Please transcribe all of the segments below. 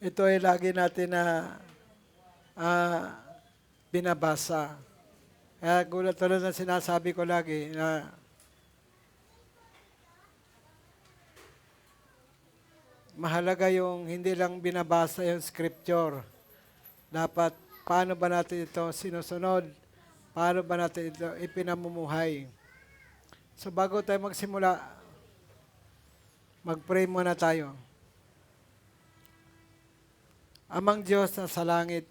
Ito ay lagi natin na ah, binabasa. Kaya tulad ng sinasabi ko lagi na mahalaga yung hindi lang binabasa yung scripture. Dapat paano ba natin ito sinusunod? Paano ba natin ito ipinamumuhay? So bago tayo magsimula, mag-pray muna tayo. Amang Diyos na sa langit,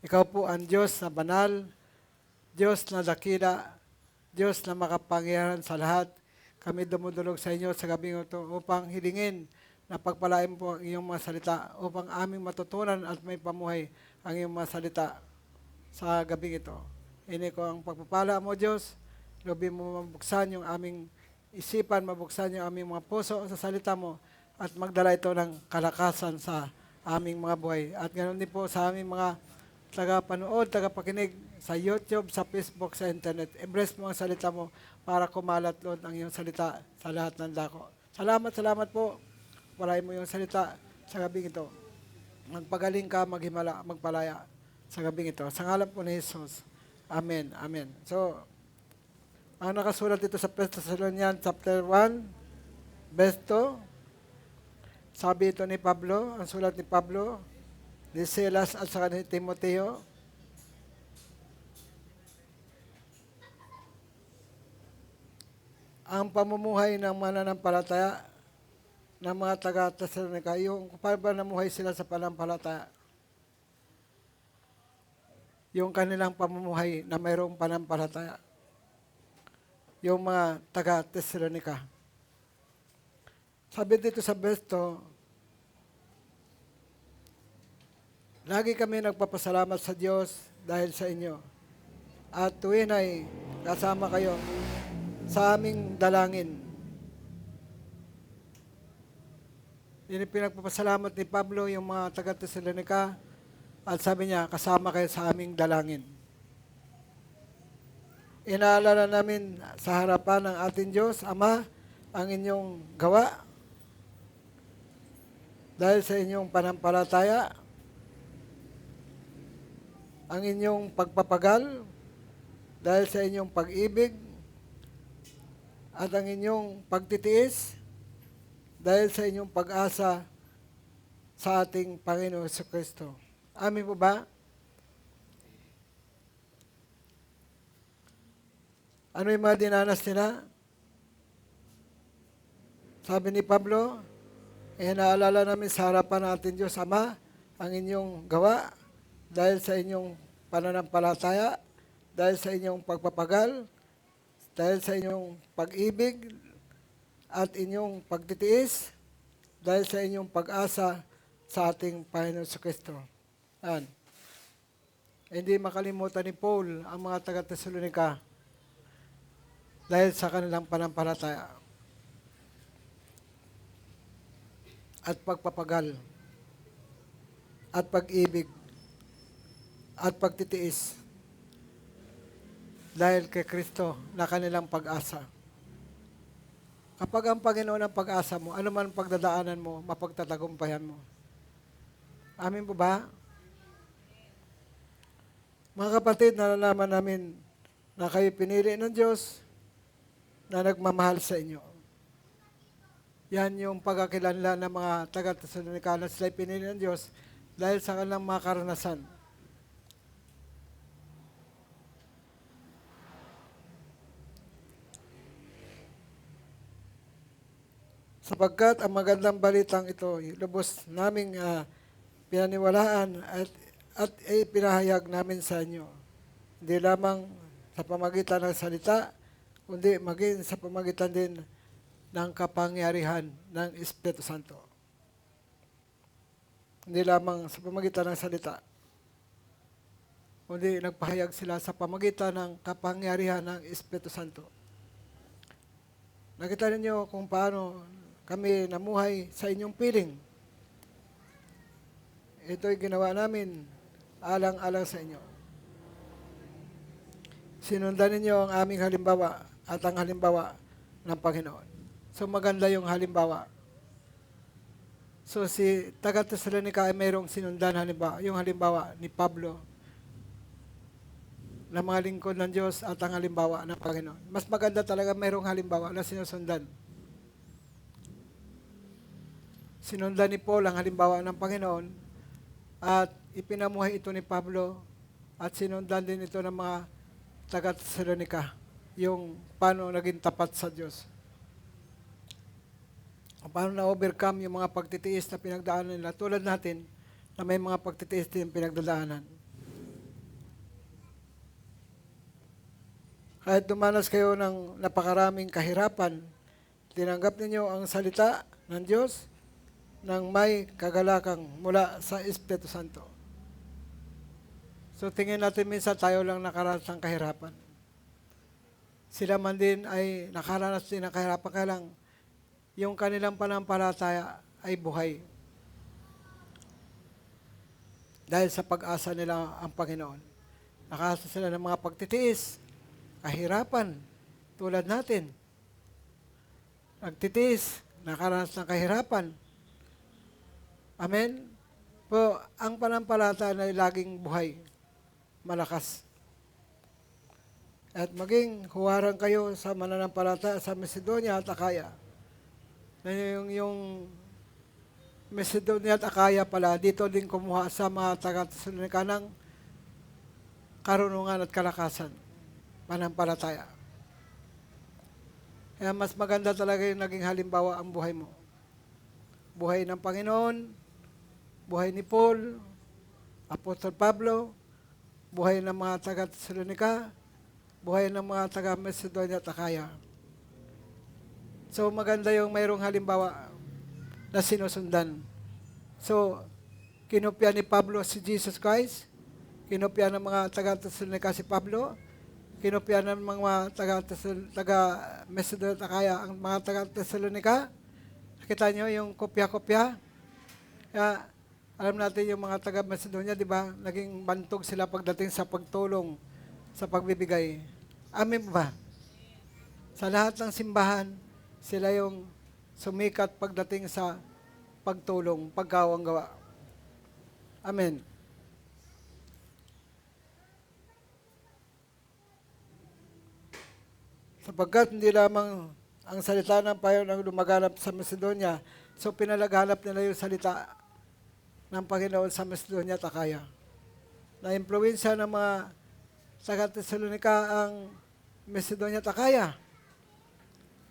Ikaw po ang Diyos na banal, Diyos na dakila, Diyos na makapangyarihan sa lahat. Kami dumudulog sa inyo sa gabing ito upang hilingin na pagpalain po ang iyong mga salita upang aming matutunan at may pamuhay ang iyong mga salita sa gabing ito. Ini ko ang pagpapala mo, Diyos. Lobin mo mabuksan yung aming isipan, mabuksan yung aming mga puso sa salita mo at magdala ito ng kalakasan sa aming mga buhay. At ganoon din po sa aming mga tagapanood, tagapakinig sa YouTube, sa Facebook, sa Internet. Embrace mo ang salita mo para kumalat doon ang iyong salita sa lahat ng dako. Salamat po. Palain mo yung salita sa gabing ito. Magpagaling ka, maghimala, magpalaya sa gabing ito. Sa ngalan po ni Jesus. Amen. Amen. So, ang nakasulat dito sa 1 Thessalonians chapter 1, verse 2, sabi ito ni Pablo, ang sulat ni Pablo, ni Silas at saka ni Timoteo, ang pamumuhay ng mananampalataya ng mga taga-Thessalonica, yung paano ba namuhay sila sa panampalataya? Yung kanilang pamumuhay na mayroong panampalataya. Yung mga taga-Thessalonica. Sabi dito sa verse 2, lagi kami nagpapasalamat sa Diyos dahil sa inyo. At tuwin ay kasama kayo sa aming dalangin. Yun yung pinagpapasalamat ni Pablo, yung mga taga-Thessalonica, at sabi niya, kasama kayo sa aming dalangin. Inaalala namin sa harapan ng ating Diyos, Ama, ang inyong gawa dahil sa inyong panampalataya, ang inyong pagpapagal dahil sa inyong pag-ibig, at ang inyong pagtitiis dahil sa inyong pag-asa sa ating Panginoon Jesucristo. Amin po ba? Ano yung mga dinanas nila? Sabi ni Pablo, naalala namin sa harapan natin Diyos, Ama, ang inyong gawa dahil sa inyong pananampalataya, dahil sa inyong pagpapagal, dahil sa inyong pag-ibig, at inyong pagtitiis, dahil sa inyong pag-asa sa ating Panginoon Jesucristo. Hindi makalimutan ni Paul ang mga taga-Thessalonica dahil sa kanilang panampalataya at pagpapagal at pag-ibig at pagtitiis dahil kay Kristo na kanilang pag-asa. Kapag ang Panginoon ang pag-asa mo, ano man pagdadaanan mo, mapagtatagumpayan mo. Amin po ba? Mga kapatid, nalalaman namin na kayo pinili ng Diyos na nagmamahal sa inyo. Yan yung pagkakilanlan ng mga taga-Thessalonica na sila pinili ng Diyos dahil sa kanilang mga karanasan. Sapagkat ang magandang balitang ito, lubos naming pinaniwalaan at pinahayag namin sa inyo. Hindi lamang sa pamagitan ng salita, kundi maging sa pamagitan din ng kapangyarihan ng Espiritu Santo. Hindi lamang sa pamagitan ng salita, kundi nagpahayag sila sa pamagitan ng kapangyarihan ng Espiritu Santo. Nakita ninyo kung paano kami namuhay sa inyong piling. Ito'y ginawa namin alang-alang sa inyo. Sinundan ninyo ang aming halimbawa at ang halimbawa ng Panginoon. So maganda yung halimbawa. So si taga-Tesalonica ay mayroong sinundan halimbawa, yung halimbawa ni Pablo na mga lingkod ng Diyos at ang halimbawa ng Panginoon. Mas maganda talaga mayroong halimbawa na sinusundan. Sinundan ni Paul ang halimbawa ng Panginoon at ipinamuhay ito ni Pablo at sinundan din ito ng mga taga-Tesalonica, yung paano naging tapat sa Diyos. Paano na-overcome yung mga pagtitiis na pinagdaanan nila, tulad natin na may mga pagtitiis din pinagdadaanan. Kahit dumanas kayo ng napakaraming kahirapan, tinanggap ninyo ang salita ng Diyos ng may kagalakang mula sa Espiritu Santo. So tingin natin minsan tayo lang nakaranas ng kahirapan. Sila man din ay nakaranas din ng kahirapan, kaya lang yung kanilang panampalataya ay buhay. Dahil sa pag-asa nila ang Panginoon. Nakasa sila ng mga pagtitiis, kahirapan, tulad natin. Nagtitiis, nakaranas ng kahirapan. Amen? Po, ang panampalataya ay laging buhay, malakas. At maging huwarang kayo sa mananampalataya sa Macedonia at Akaya. Na yung Macedonia at Akaya pala, dito din kumuha sa mga taga-Tesalonica ng karunungan at kalakasan, panampalataya. Kaya mas maganda talaga yung naging halimbawa ang buhay mo. Buhay ng Panginoon, buhay ni Paul, Apostol Pablo, buhay ng mga taga-Tesalonica, buhay ng mga taga-Macedonia at Akaya. So maganda yung mayroong halimbawa na sinusundan. So, kinopya ni Pablo si Jesus Christ, kinopya ng mga taga-Tesalonica si Pablo, kinopya ng mga taga-Macedonia at Akaya ang mga taga-Tesalonica. Nakita nyo yung kopya-kopya? Kaya, alam natin yung mga taga-Macedonia, di ba? Naging bantog sila pagdating sa pagtulong, sa pagbibigay. Amen ba? Sa lahat ng simbahan, sila yung sumikat pagdating sa pagtulong, pagkawang gawa. Amen. Sapagkat hindi lamang ang salita ng Panginoon ang lumaganap sa Macedonia, so pinalaganap nila yung salita ng Panginoon sa Macedonia at Akaya. Na-impluwensya ng mga taga-Tesalonica ang Macedonia at Akaya.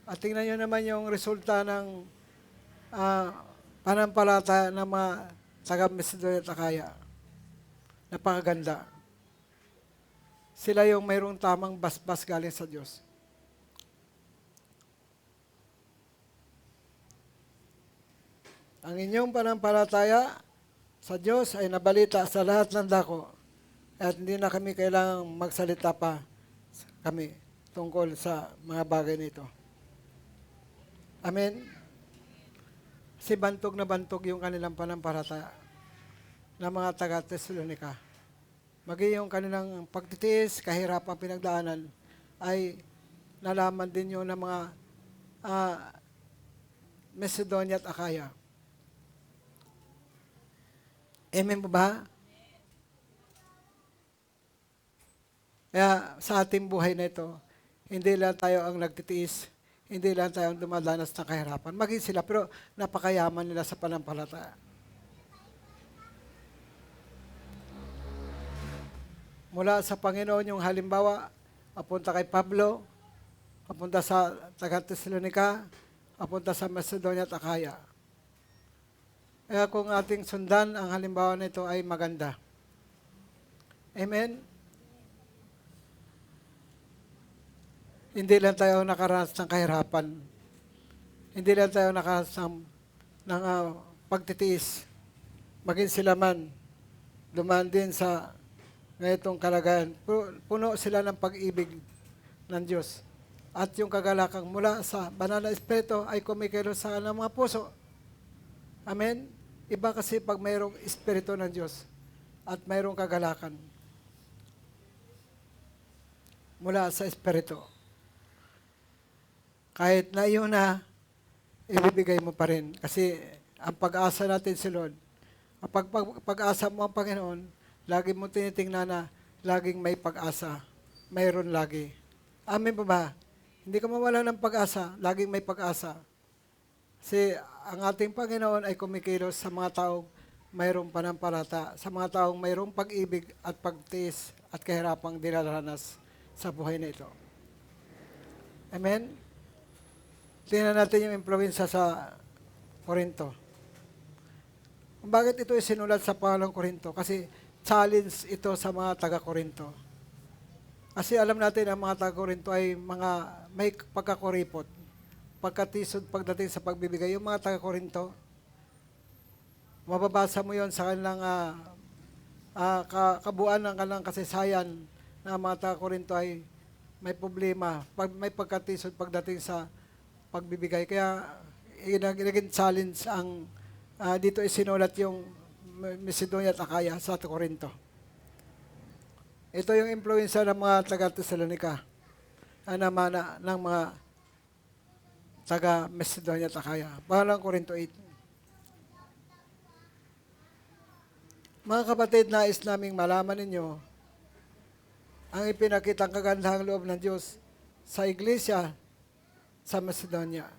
At tingnan nyo naman yung resulta ng panampalataya ng mga taga-Macedonia at Akaya. Napakaganda. Sila yung mayroong tamang basbas galing sa Diyos. Ang inyong panampalataya sa Diyos ay nabalita sa lahat ng dako at hindi na kami kailangang magsalita pa kami tungkol sa mga bagay nito. Amen? Si bantog na bantog yung kanilang panampalataya ng mga taga-Tesalonica. Maging yung kanilang pagtitiis, kahirapang pinagdaanan, ay nalaman din yun ng mga Macedonia at Akaya. Amen po ba? Kaya sa ating buhay na ito, hindi lang tayo ang nagtitiis, hindi lang tayo ang dumadanas ng kahirapan. Maging sila, pero napakayaman nila sa panampalataya. Mula sa Panginoon yung halimbawa, apunta kay Pablo, apunta sa taga-Tesalonica, apunta sa Macedonia at Akaya. Kaya kung ating sundan, ang halimbawa nito ay maganda. Amen? Hindi lang tayo nakaranas ng kahirapan. Hindi lang tayo nakaranas ng pagtitiis. Maging sila man, dumaan din sa ngayong kalagayan. Puno sila ng pag-ibig ng Diyos. At yung kagalakang mula sa banal na Espiritu ay kumikilos sa kanilang mga puso. Amen? Iba kasi pag mayroong Espiritu ng Diyos at mayroong kagalakan mula sa Espiritu. Kahit na yun na, ibibigay mo pa rin. Kasi Ang pag-asa natin si Lord. Kapag pag-asa mo ang Panginoon, lagi mo tinitingnan na laging may pag-asa. Mayroon lagi. Amen po ba? Hindi ka mawala ng pag-asa, laging may pag-asa. Kasi ang ating Panginoon ay kumikilos sa mga taong mayroong panampalataya, sa mga taong mayroong pag-ibig at pagtiis at kahirapang dinaranas sa buhay na ito. Amen? Tingnan natin yung impluwensya sa Korinto. Bakit ito isinulat sa pangalang Korinto? Kasi challenge ito sa mga taga-Korinto. Kasi alam natin ang mga taga-Korinto ay mga may pagkakuripot, pagkatisod pagdating sa pagbibigay. Yung mga taga-Korinto, mababasa mo yon sa kanilang kabuuan ng kanilang kasaysayan na ang mga taga-Korinto ay may problema, may pagkatisod pagdating sa pagbibigay. Kaya naging challenge ang dito isinulat yung Macedonia at Akaya sa Korinto. Ito yung impluensya ng mga taga-Thessalonica, namana ng mga taga-Macedonia at Akaya. Pangalang Korinto 8. Mga kapatid, nais naming malaman ninyo ang ipinakitang kagandahang loob ng Diyos sa iglesia sa Macedonia.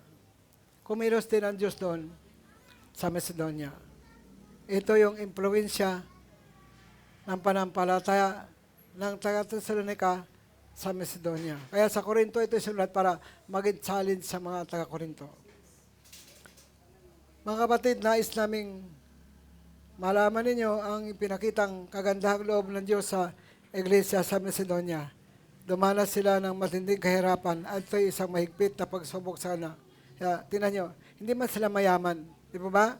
Kumilos din ang Diyos doon sa Macedonia. Ito yung impluensya ng panampalataya ng taga-Thessalonica sa Macedonia. Kaya sa Korinto, ito sinulat para maging challenge sa mga taga-Korinto. Mga kapatid, nais naming malaman ninyo ang pinakitang kagandahang loob ng Diyos sa iglesia sa Macedonia. Dumanas sila ng matinding kahirapan at ito'y isang mahigpit na pagsubok sana. Kaya, tingnan nyo, hindi man sila mayaman. Di ba?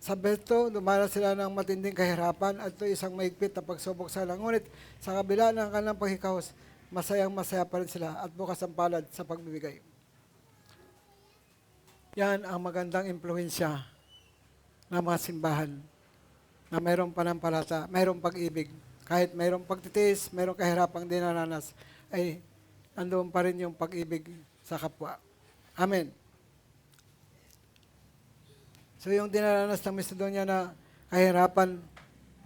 Sa Beto, dumanas sila ng matinding kahirapan at ito'y isang mahigpit na pagsubok sana. Ngunit, sa kabila ng kanilang paghikahos, masayang-masaya pa rin sila at bukas ang palad sa pagbibigay. Yan ang magandang impluensya ng mga simbahan na mayroong panampalataya, mayroong pag-ibig. Kahit mayroong pagtitiis, mayroong kahirapang dinaranas, ay nandoon pa rin yung pag-ibig sa kapwa. Amen. So yung dinaranas ng Macedonia na kahirapan,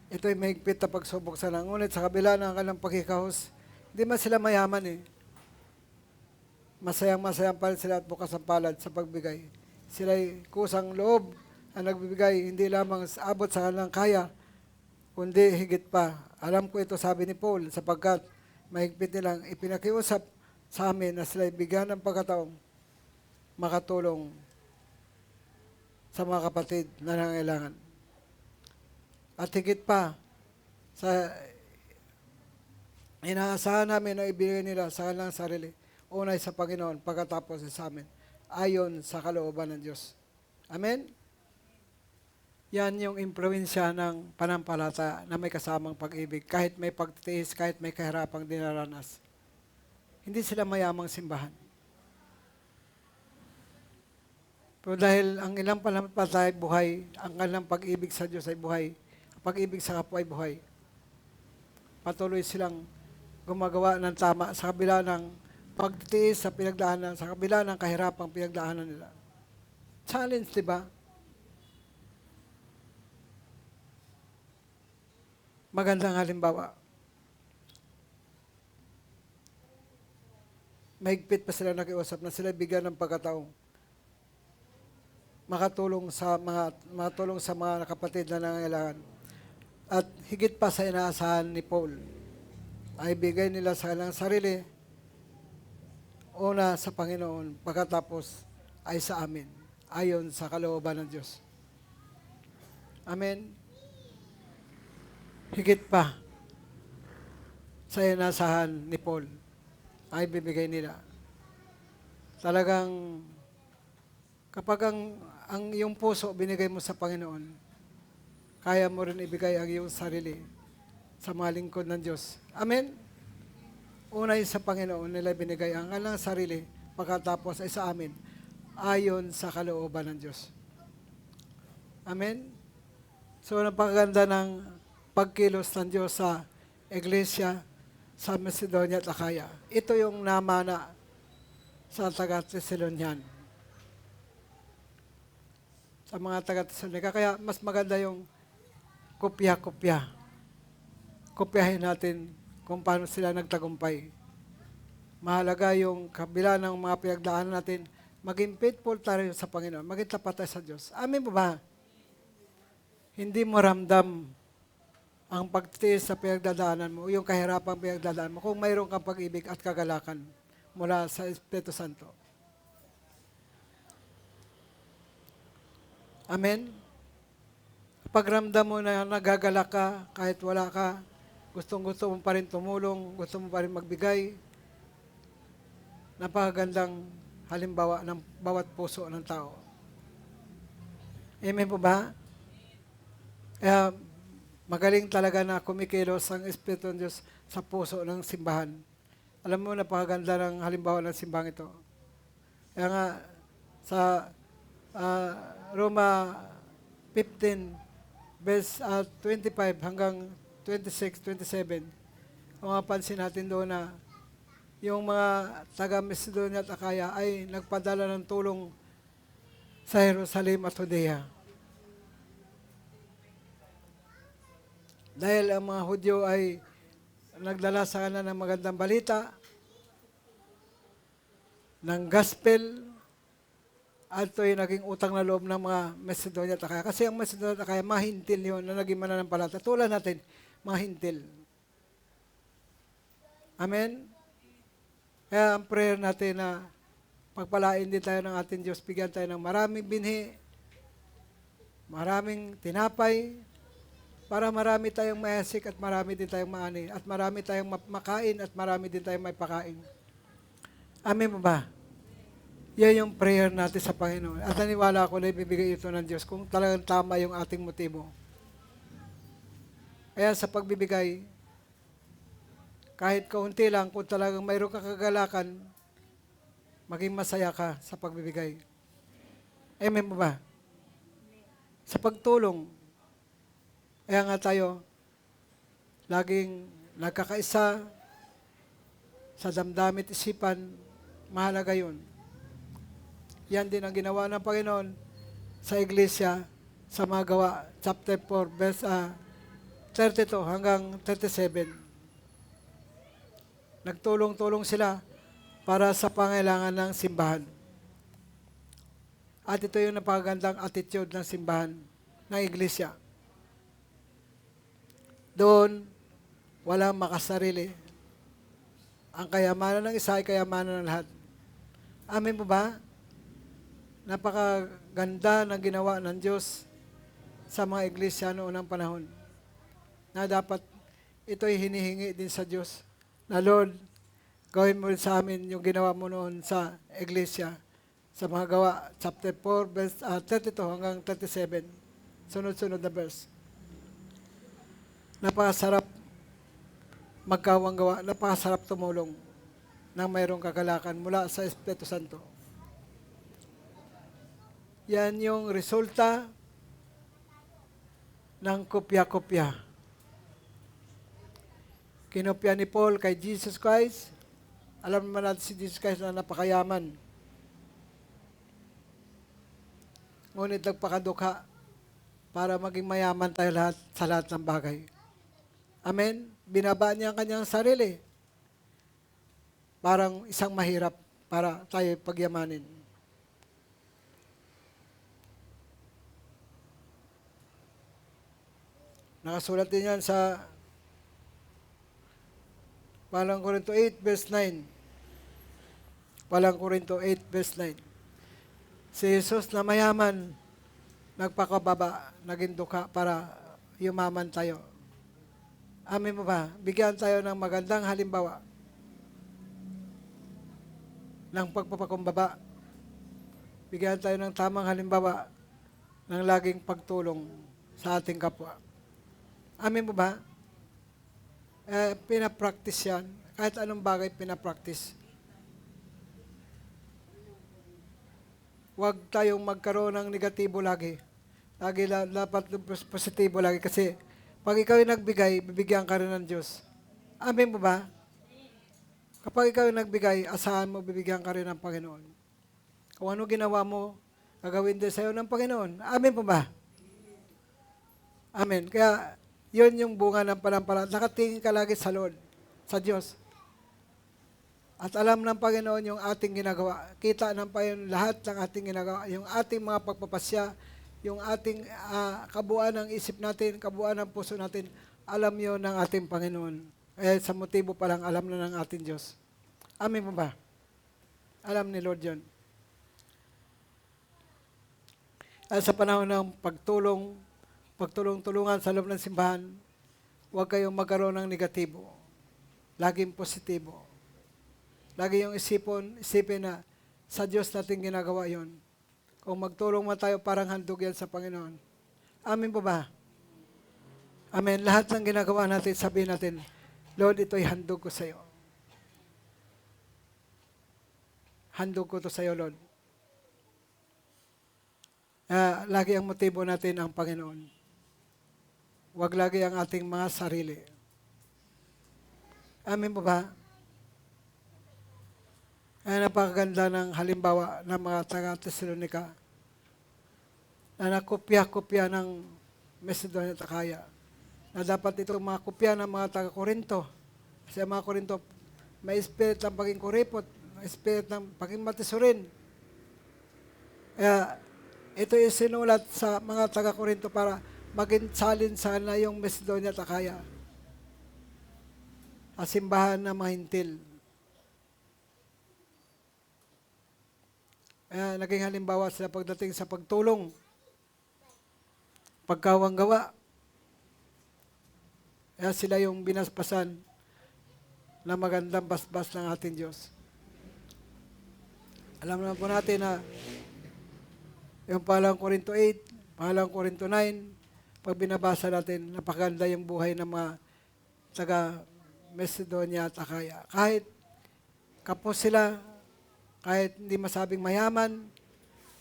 ito ay mahigpit na pagsubok sa lang. Ngunit sa kabila ng kanilang pagkikahos, hindi man sila mayaman eh. Masayang-masayang pa rin sila at bukas ang palad sa pagbigay. Sila'y kusang loob ang nagbibigay, hindi lamang abot sa kanilang kaya, kundi higit pa. Alam ko ito, sabi ni Paul, sapagkat mahigpit nilang ipinakiusap sa amin na sila'y bigyan ng pagkataong makatulong sa mga kapatid na nangailangan. At higit pa, sa inaasahan namin na ibigay nila sa kanilang sarili, unay sa Panginoon, pagkatapos sa amin, ayon sa kalooban ng Diyos. Amen? Yan yung impluensya ng panampalataya na may kasamang pag-ibig. Kahit may pagtitiis, kahit may kahirapang dinaranas. Hindi sila mayamang simbahan. Pero dahil ang ilang panampalataya ay buhay, ang kanilang pag-ibig sa Diyos ay buhay, pag-ibig sa kapwa ay buhay, patuloy silang gumagawa ng tama sa kabila ng pagtitiis sa pinagdaanan, sa kabila ng kahirapang pinagdaanan nila. Challenge, di ba? Magandang halimbawa. Mahigpit pa sila nakiusap na sila bigyan ng pagkataong makatulong sa mga kapatid na nangangailangan. At higit pa sa inaasahan ni Paul, ay bigay nila sa kanilang sarili, una sa Panginoon, pagkatapos ay sa amin, ayon sa kalooban ng Diyos. Amen. Higit pa sa inasahan ni Paul ay bibigay nila. Talagang kapag ang iyong puso binigay mo sa Panginoon, kaya mo rin ibigay ang iyong sarili sa mga lingkod ng Diyos. Amen? Unay sa Panginoon nila binigay ang kanilang sarili, pagkatapos ay sa amin, ayon sa kalooban ng Diyos. Amen? So, napakaganda ng pagkilos ng Diyos sa Iglesia sa Macedonia at Akaya. Ito yung namana sa taga-Thessalonian. sa mga taga-Tesalonica. Kaya mas maganda yung kopya-kopya. Kopyahin natin kung paano sila nagtagumpay. Mahalaga yung kabila ng mga pinagdaanan natin, maging faithful tayo sa Panginoon, maging tapat tayo sa Diyos. Amin po ba? Hindi mo ramdam ang pagtiis sa pinagdadaanan mo, yung kahirapang pinagdadaanan mo, kung mayroon kang pag-ibig at kagalakan mula sa Espiritu Santo. Amen? Pag ramdam mo na nagagalak ka, kahit wala ka, gustong-gusto mo pa rin tumulong, gusto mo pa rin magbigay, napakagandang halimbawa ng bawat puso ng tao. Amen po ba? Kaya magaling talaga na kumikilos ang Espiritu ng Diyos sa puso ng simbahan. Alam mo, napakaganda ng halimbawa ng simbahan ito. Kaya nga, sa Roma 15, verse 25 hanggang 26, 27, kung mapansin natin doon na yung mga taga-Macedonia at Akaya ay nagpadala ng tulong sa Jerusalem at Judea. Dahil ang mga Hudyo ay nagdala sa kanila ng magandang balita, ng gospel, at ito'y naging utang na loob ng mga Macedonia at Akaya. Kasi ang Macedonia at Akaya, mahintil yun na naging mananampalataya. Tulad natin, mahintil. Amen? Kaya ang prayer natin na pagpalain din tayo ng ating Diyos, bigyan tayo ng maraming binhi, maraming tinapay, para marami tayong mayasik at marami din tayong maani, at marami tayong makain at marami din tayong may pakain. Amen mo ba? Yan yung prayer natin sa Panginoon. At naniwala ako na ibibigay ito ng Diyos kung talagang tama yung ating motibo. Kaya sa pagbibigay, kahit kaunti lang, kung talagang mayroong kakagalakan, maging masaya ka sa pagbibigay. Amen mo ba? Sa pagtulong, kaya nga tayo, laging nagkakaisa sa damdamit isipan, mahalaga yun. Yan din ang ginawa ng Panginoon sa iglesia sa mga gawa, chapter 4, verse 32 hanggang 37. Nagtulong-tulong sila para sa pangailangan ng simbahan. At ito yung napakagandang attitude ng simbahan, ng iglesia. Doon, walang makasarili. Ang kayamanan ng isa ay kayamanan ng lahat. Amen po ba? Napakaganda ng ginawa ng Diyos sa mga iglesia noong unang panahon. Na dapat ito'y hinihingi din sa Diyos. Na Lord, gawin mo sa amin yung ginawa mo noon sa iglesia. Sa mga gawa, chapter 4, verse 32 hanggang 37. Sunod-sunod na verse. Napakasarap magkawang gawa, napakasarap tumulong nang mayroong kagalakan mula sa Espiritu Santo. Yan yung resulta ng kopya-kopya. Kinopya ni Paul kay Jesus Christ. Alam naman natin si Jesus Christ na napakayaman. Ngunit nagpakadukha para maging mayaman tayo lahat sa lahat ng bagay. Amen? Binaba niya ang kanyang sarili. Parang isang mahirap para tayo pagyamanin. Nakasulat din yan sa Palang Korinto 8, verse 9. Palang Korinto 8, verse 9. Si Jesus na mayaman, nagpakababa, naging dukha para yumaman tayo. Amen mo ba? Bigyan tayo ng magandang halimbawa ng pagpapakumbaba. Bigyan tayo ng tamang halimbawa ng laging pagtulong sa ating kapwa. Amen mo ba? Pinapractice yan. Kahit anong bagay pinapractice. Huwag tayong magkaroon ng negatibo lagi. Lagi dapat positibo lagi kasi pag ikaw ay nagbigay, bibigyan ka rin ng Diyos. Amen mo ba? Kapag ikaw ay nagbigay, asahan mo, bibigyan ka rin ng Panginoon. Kung ano ginawa mo, gagawin din sa'yo ng Panginoon. Amen po ba? Amen. Kaya, yun yung bunga ng panampalataya. Nakatingin ka lagi sa Lord, sa Diyos. At alam ng Panginoon yung ating ginagawa. Kita ng Panginoon lahat ng ating ginagawa. Yung ating mga pagpapasya, yung ating kabuuan ng isip natin, kabuuan ng puso natin, alam yun ng ating Panginoon. Eh, sa motibo pa lang, alam na ng ating Diyos. Amen po ba? Alam ni Lord yun. At sa panahon ng pagtulong-tulungan sa loob ng simbahan, huwag kayong magkaroon ng negatibo. Laging positibo. Lagi yung isipin na sa Diyos natin ginagawa yon. Kung magtulong man tayo, parang handog yan sa Panginoon. Amen po ba? Amen. Lahat ng ginagawa natin, sabihin natin, Lord, ito'y handog ko sa iyo. Handog ko to sa iyo, Lord. Lagi ang motibo natin ang Panginoon. Huwag lagi ang ating mga sarili. Amen po ba? Napakaganda ng halimbawa ng mga taga-Tesalonica na nakopya-kopya ng Macedonia at Akaya. Na dapat itong mga kopya ng mga taga-Korinto. Kasi ang mga Korinto, may spirit ng paging kuripot, may spirit ng paging matisurin. Kaya ito yung sinulat sa mga taga-Korinto para maging salin sana yung Macedonia at Akaya. Simbahan na mahintil. Naging halimbawa sila pagdating sa pagtulong, pagkawang gawa. Sila yung binasbasan na magandang basbas ng ating Diyos. Alam naman po natin na yung palang Korinto 8, palang Korinto 9, pag binabasa natin, napakaganda yung buhay ng mga taga Macedonia at Akaya. Kahit kapos sila, kahit hindi masabing mayaman,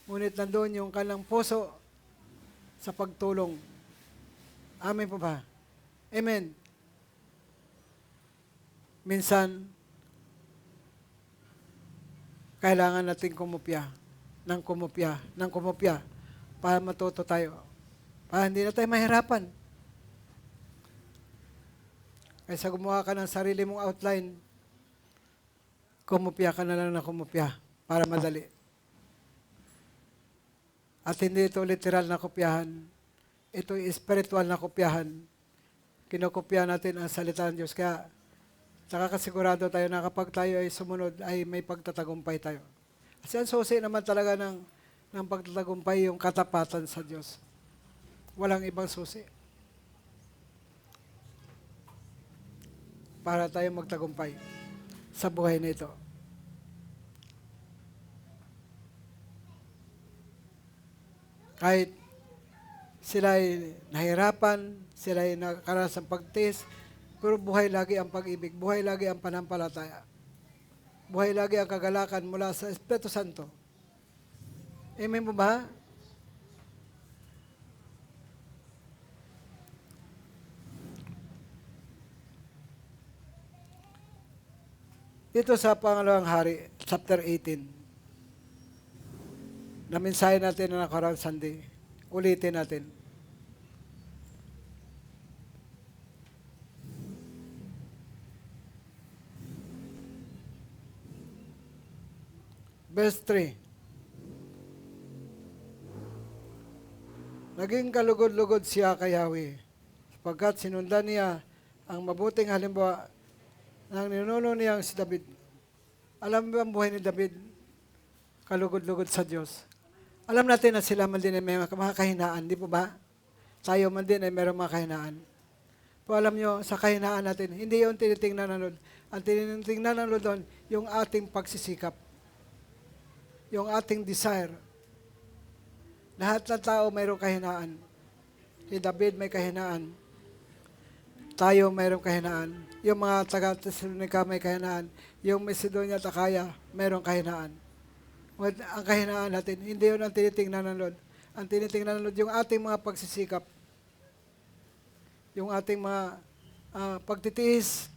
ngunit nandun yung kanilang puso sa pagtulong. Amen po ba? Amen. Minsan, kailangan natin kumupya para matuto tayo. Para hindi na tayo mahirapan. Kaysa gumawa ka ng sarili mong outline, kumupya ka na lang na kumupya para madali. At hindi ito literal na kopyahan. Ito spiritual na kopyahan. Kinokopya natin ang salita ng Diyos. Kaya nakakasigurado tayo na kapag tayo ay sumunod, ay may pagtatagumpay tayo. Kasi ang susi naman talaga ng pagtatagumpay yung katapatan sa Diyos. Walang ibang susi. Para tayo magtagumpay sa buhay na ito. Kahit sila ay nahirapan, sila ay nakaranas ng pagtiis, pero buhay lagi ang pag-ibig, buhay lagi ang panampalataya. Buhay lagi ang kagalakan mula sa Espiritu Santo. Amen mo ba? Dito sa Pangalawang Hari, chapter 18, na mensahe natin na nakaraan Sunday, ulitin natin. Verse 3. Naging kalugod-lugod siya kay Yahweh, sapagkat sinundan niya ang mabuting halimbawa ng ninuno niyang si David. Alam mo ba ang buhay ni David? Kalugod-lugod sa Diyos. Alam natin na sila man din ay may mga kahinaan, di po ba? Tayo man din ay mayroong mga kahinaan. Po alam nyo, sa kahinaan natin, hindi yung tinitingnan ng Lord. Ang tinitingnan ng Lord doon, yung ating pagsisikap. Yung ating desire. Lahat ng tao mayroong kahinaan. Si David may kahinaan. Tayo mayroong kahinaan. Yung mga taga-Tesalonica may kahinaan. Yung Macedonia at Akaya mayroong kahinaan. Ang kahinaan natin, hindi yun ang tinitingnan ng Lord. Ang tinitingnan ng Lord, yung ating mga pagsisikap. Yung ating mga pagtitiis,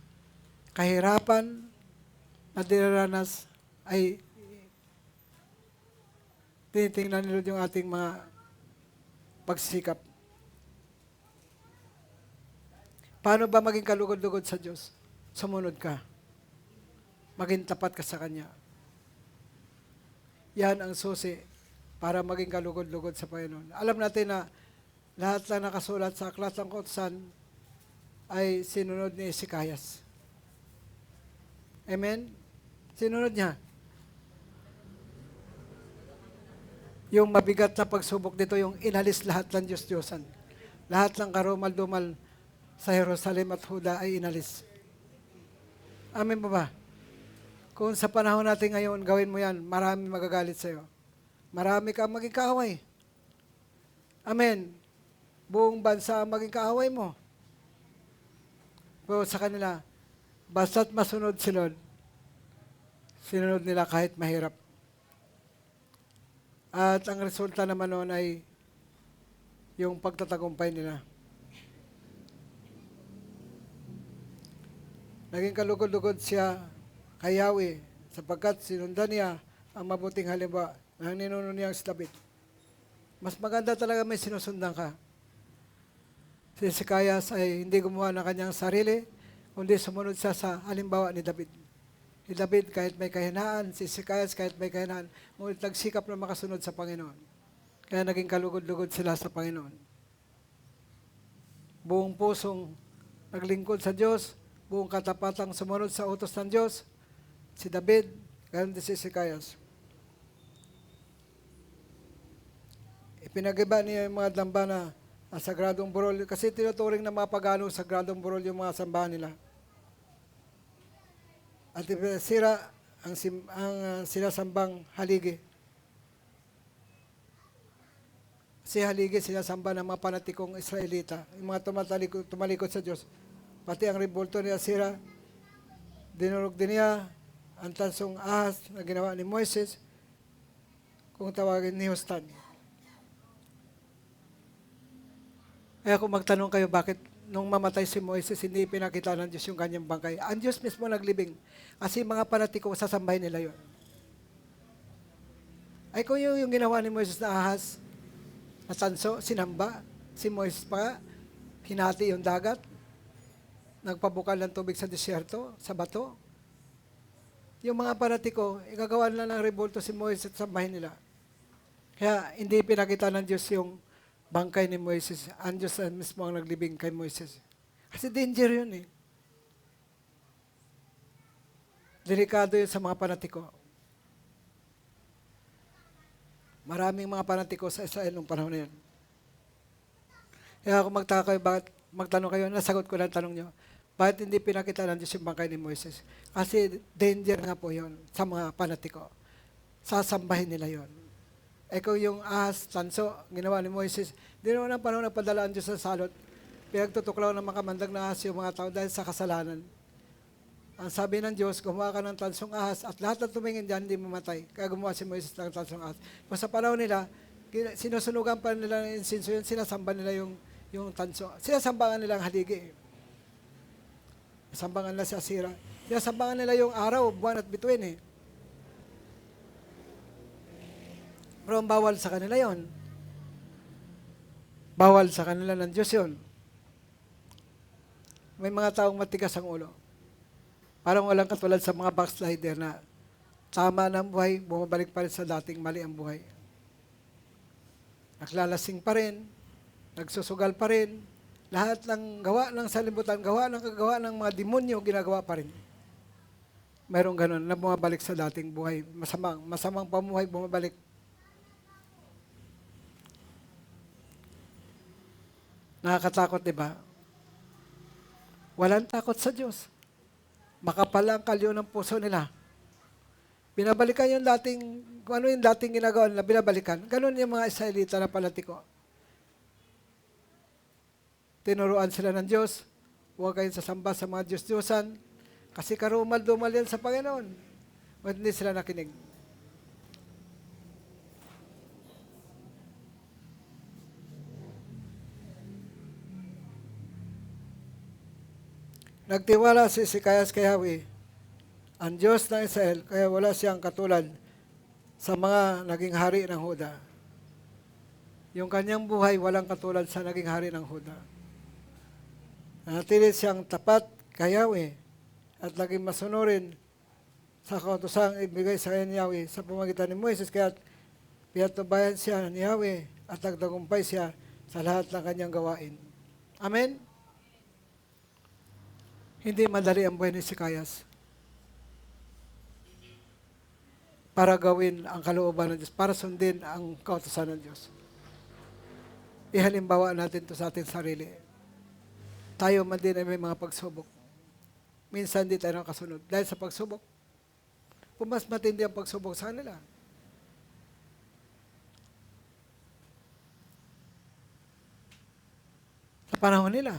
kahirapan na dinaranas ay tinitingnan ni Lord yung ating mga pagsisikap. Paano ba maging kalugod-lugod sa Diyos? Sumunod ka. Maging tapat ka sa Kanya. Yan ang susi para maging kalugod-lugod sa Panginoon. Alam natin na lahat na nakasulat sa Aklat ng Kautusan ay sinunod ni Hezekias. Amen? Sinunod niya. Yung mabigat na pagsubok dito, yung inalis lahat ng Diyos-Diyosan. Lahat ng karumal-dumal sa Jerusalem at Huda ay inalis. Amen ba ba? Kung sa panahon natin ngayon, gawin mo yan, marami magagalit sa iyo. Marami kang maging kaaway. Amen. Buong bansa ang maging kaaway mo. Pero sa kanila, basta't masunod si Lord, sinunod nila kahit mahirap. At ang resulta naman noon ay yung pagtatagumpay nila. Naging kalugod-lugod siya kay Yahweh sapagkat sinundan niya ang mabuting halimbawa ng ninuno niyang si David. Mas maganda talaga may sinusundan ka. Si Hezekias ay hindi gumawa ng kanyang sarili, kundi sumunod siya sa halimbawa ni David. Si David kahit may kahinaan, si Hezekias kahit may kahinaan, ngunit nagsikap na makasunod sa Panginoon. Kaya naging kalugod-lugod sila sa Panginoon. Buong pusong naglingkod sa Diyos, buong katapatang sumunod sa utos ng Diyos, si David, ganoon din si Hezekias. Ipinagiba niya yung mga dambana ang sagradong burol, kasi tinuturing na mga pagano sagradong burol yung mga sambahan nila. At sira ang sinasambang haligi. Si haligi sinasamba ng mga panatikong Israelita, yung mga tumalikod sa Diyos. Pati ang rebulto ni Asira, dinurog din niya ang tansong ahas na ginawa ni Moises, kung tawagin ni Hustan. Kaya kung magtanong kayo, bakit nung mamatay si Moises, hindi pinakita ng Diyos yung kanyang bangkay? Ang Diyos mismo naglibing. Kasi mga panatiko, sasambahin nila yun. Ay kung yung ginawa ni Moises na ahas, na tanso, sinamba, si Moises pa, hinati yung dagat, nagpabukal ng tubig sa disyerto, sa bato. Yung mga panatiko, igagawa nila ng rebulto si Moises at sambahin nila. Kaya hindi pinakita ng Diyos yung bangkay ni Moises. Ang Diyos mismo ang naglibing kay Moises. Kasi danger yun eh. Delikado yun sa mga panatiko. Maraming mga panatiko sa Israel noong panahon na yun. Kaya kung magtaka kayo, bakit magtanong kayo, nasagot ko lang tanong nyo, bakit hindi pinakita ng Diyos yung bangkay ni Moises? Kasi danger nga po yun sa mga panatiko. Sasambahin nila yun. Eh kung yung ahas, tanso, ginawa ni Moises, di naman ang panahon nagpadala ang Diyos sa salot, pinagtutuklaw ng makamandag na ahas yung mga tao dahil sa kasalanan. Ang sabi ng Diyos, gumawa ka ng tansong ahas at lahat ng tumingin dyan, hindi mamatay. Kaya gumawa si Moises ng tansong ahas. Kung sa panahon nila, sinusunugan pa nila ng insinso yun, sinasamba nila yung tanso. Sinasambangan nila ang haligi. Sambangan nila si Asira. Sinasambangan nila yung araw, buwan at bituin eh. Pero bawal sa kanila yon. Bawal sa kanila ng Diyos yon. May mga taong matigas ang ulo. Parang walang katulad sa mga backslider na tama ng buhay, bumabalik pa rin sa dating mali ang buhay. Naglalasing pa rin, nagsusugal pa rin, lahat ng gawa ng salibutan, gawa ng mga demonyo, ginagawa pa rin. Mayroong ganun na bumabalik sa dating buhay. Masamang pamuhay, bumabalik. Nakakatakot, di ba? Walang takot sa Diyos. Makapal ang kalyo ng puso nila. Binabalikan yung dating, kung ano yung dating ginagawa nila, binabalikan. Ganun yung mga Israelita na palatiko. Tinuruan sila ng Diyos, huwag kayong sasamba sa mga Diyos-Diyosan, kasi karumal-dumal yan sa Panginoon. O hindi sila nakinig. Nagtiwala si Hezekias kay Yahweh, ang Diyos ng Israel, kaya wala siyang katulad sa mga naging hari ng Huda. Yung kanyang buhay walang katulad sa naging hari ng Huda. Nanatili siyang tapat kay Yahweh at naging masunurin sa kautosang ibigay sa kanya ni Yahweh sa pamagitan ni Moises, kaya pinatubayan siya ni Yahweh at nagtagumpay siya sa lahat ng kanyang gawain. Amen? Hindi madali ang buhay ni Hezekias para gawin ang kalooban ng Diyos, para sundin ang kautusan ng Diyos. Ihalimbawa natin ito sa ating sarili. Tayo man din ay may mga pagsubok. Minsan di tayo nakasunod dahil sa pagsubok. Kung mas matindi ang pagsubok sa kanila. Sa panahon nila.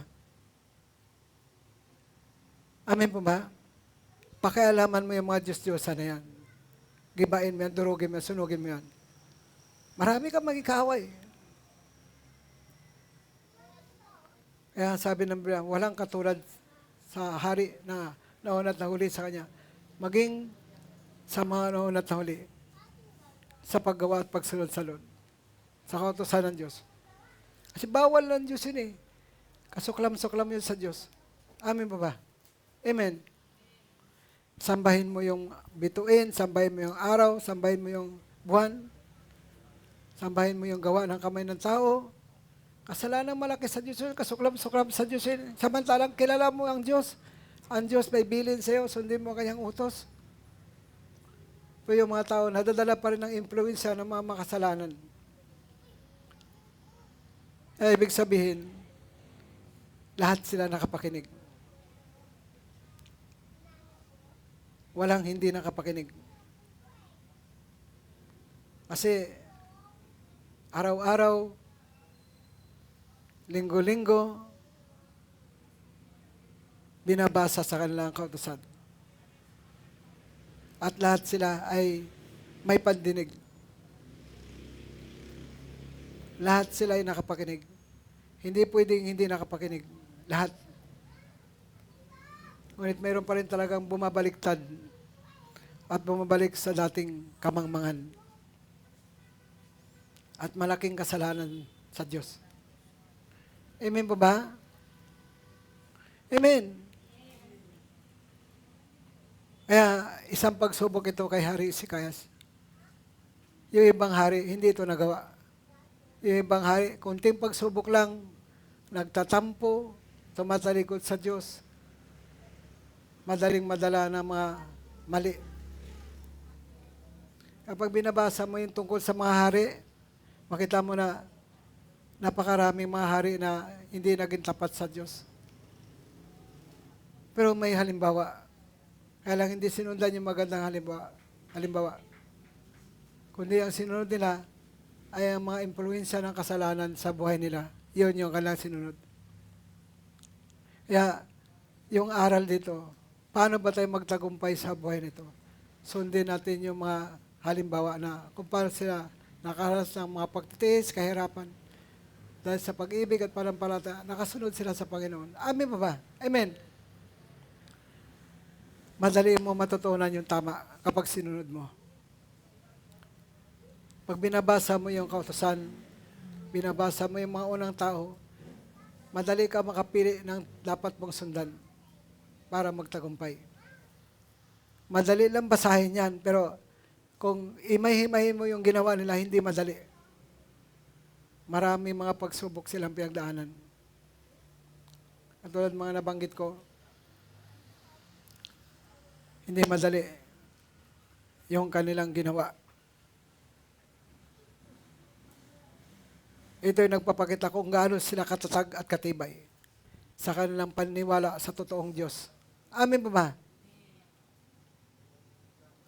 Amen po ba? Pakialaman mo yung mga Diyos-Diyosan na yan. Gibain mo yan, durugin mo yan, sunugin mo yan. Marami kang magkakaway. Kaya sabi ng Biblia, walang katulad sa hari na nauna at nahuli sa kanya. Maging sa mga nauna at nahuli sa paggawa at pagsunod-salod sa kautusan ng Diyos. Kasi bawal ng Diyos yun eh. Kasuklam-suklam yun sa Diyos. Amen pa ba? Amen. Sambahin mo yung bituin, sambahin mo yung araw, sambahin mo yung buwan, sambahin mo yung gawa ng kamay ng tao. Kasalanan malaki sa Diyos yun, kasuklam-suklam sa Diyos yun. Samantalang kilala mo ang Diyos may bilin sa iyo, sundin mo kanyang utos. Pero yung mga tao, nadadala pa rin ng impluensya ng mga makasalanan. Ibig sabihin, lahat sila nakapakinig. Walang hindi nakapakinig. Kasi araw-araw, linggo-linggo, binabasa sa kanilang kautusan. At lahat sila ay may pandinig. Lahat sila ay nakapakinig. Hindi pwedeng hindi nakapakinig. Lahat. Ngunit mayroon pa rin talagang bumabaliktad at bumabalik sa dating kamangmangan at malaking kasalanan sa Diyos. Amen po ba? Amen. Kaya isang pagsubok ito kay Hari Hezekias. Yung ibang hari, hindi ito nagawa. Yung ibang hari, kunting pagsubok lang, nagtatampo, tumatalikod sa Diyos, madaling madala ng mga mali. Kapag binabasa mo yung tungkol sa mga hari, makita mo na napakaraming mga hari na hindi naging tapat sa Diyos. Pero may halimbawa. Kaya lang hindi sinundan yung magandang halimbawa. Kundi ang sinunod nila ay ang mga impluensya ng kasalanan sa buhay nila. Yun yung kanilang sinunod. Kaya, yung aral dito, paano ba tayo magtagumpay sa buhay nito? Sundin natin yung mga halimbawa na kung paano sila nakaranas ng mga pagtitiis, kahirapan. Dahil sa pag-ibig at panampalataya, nakasunod sila sa Panginoon. Amen ba ba? Amen. Madali mo matutunan yung tama kapag sinunod mo. Pag binabasa mo yung kautusan, binabasa mo yung mga unang tao, madali ka makapili ng dapat mong sundan para magtagumpay. Madali lang basahin yan, pero kung imay-himayin mo yung ginawa nila, hindi madali. Marami mga pagsubok silang pinagdaanan. At tulad mga nabanggit ko, hindi madali yung kanilang ginawa. Ito yung nagpapakita kung gaano sila katatag at katibay sa kanilang paniniwala sa totoong Diyos. Amen ba ba?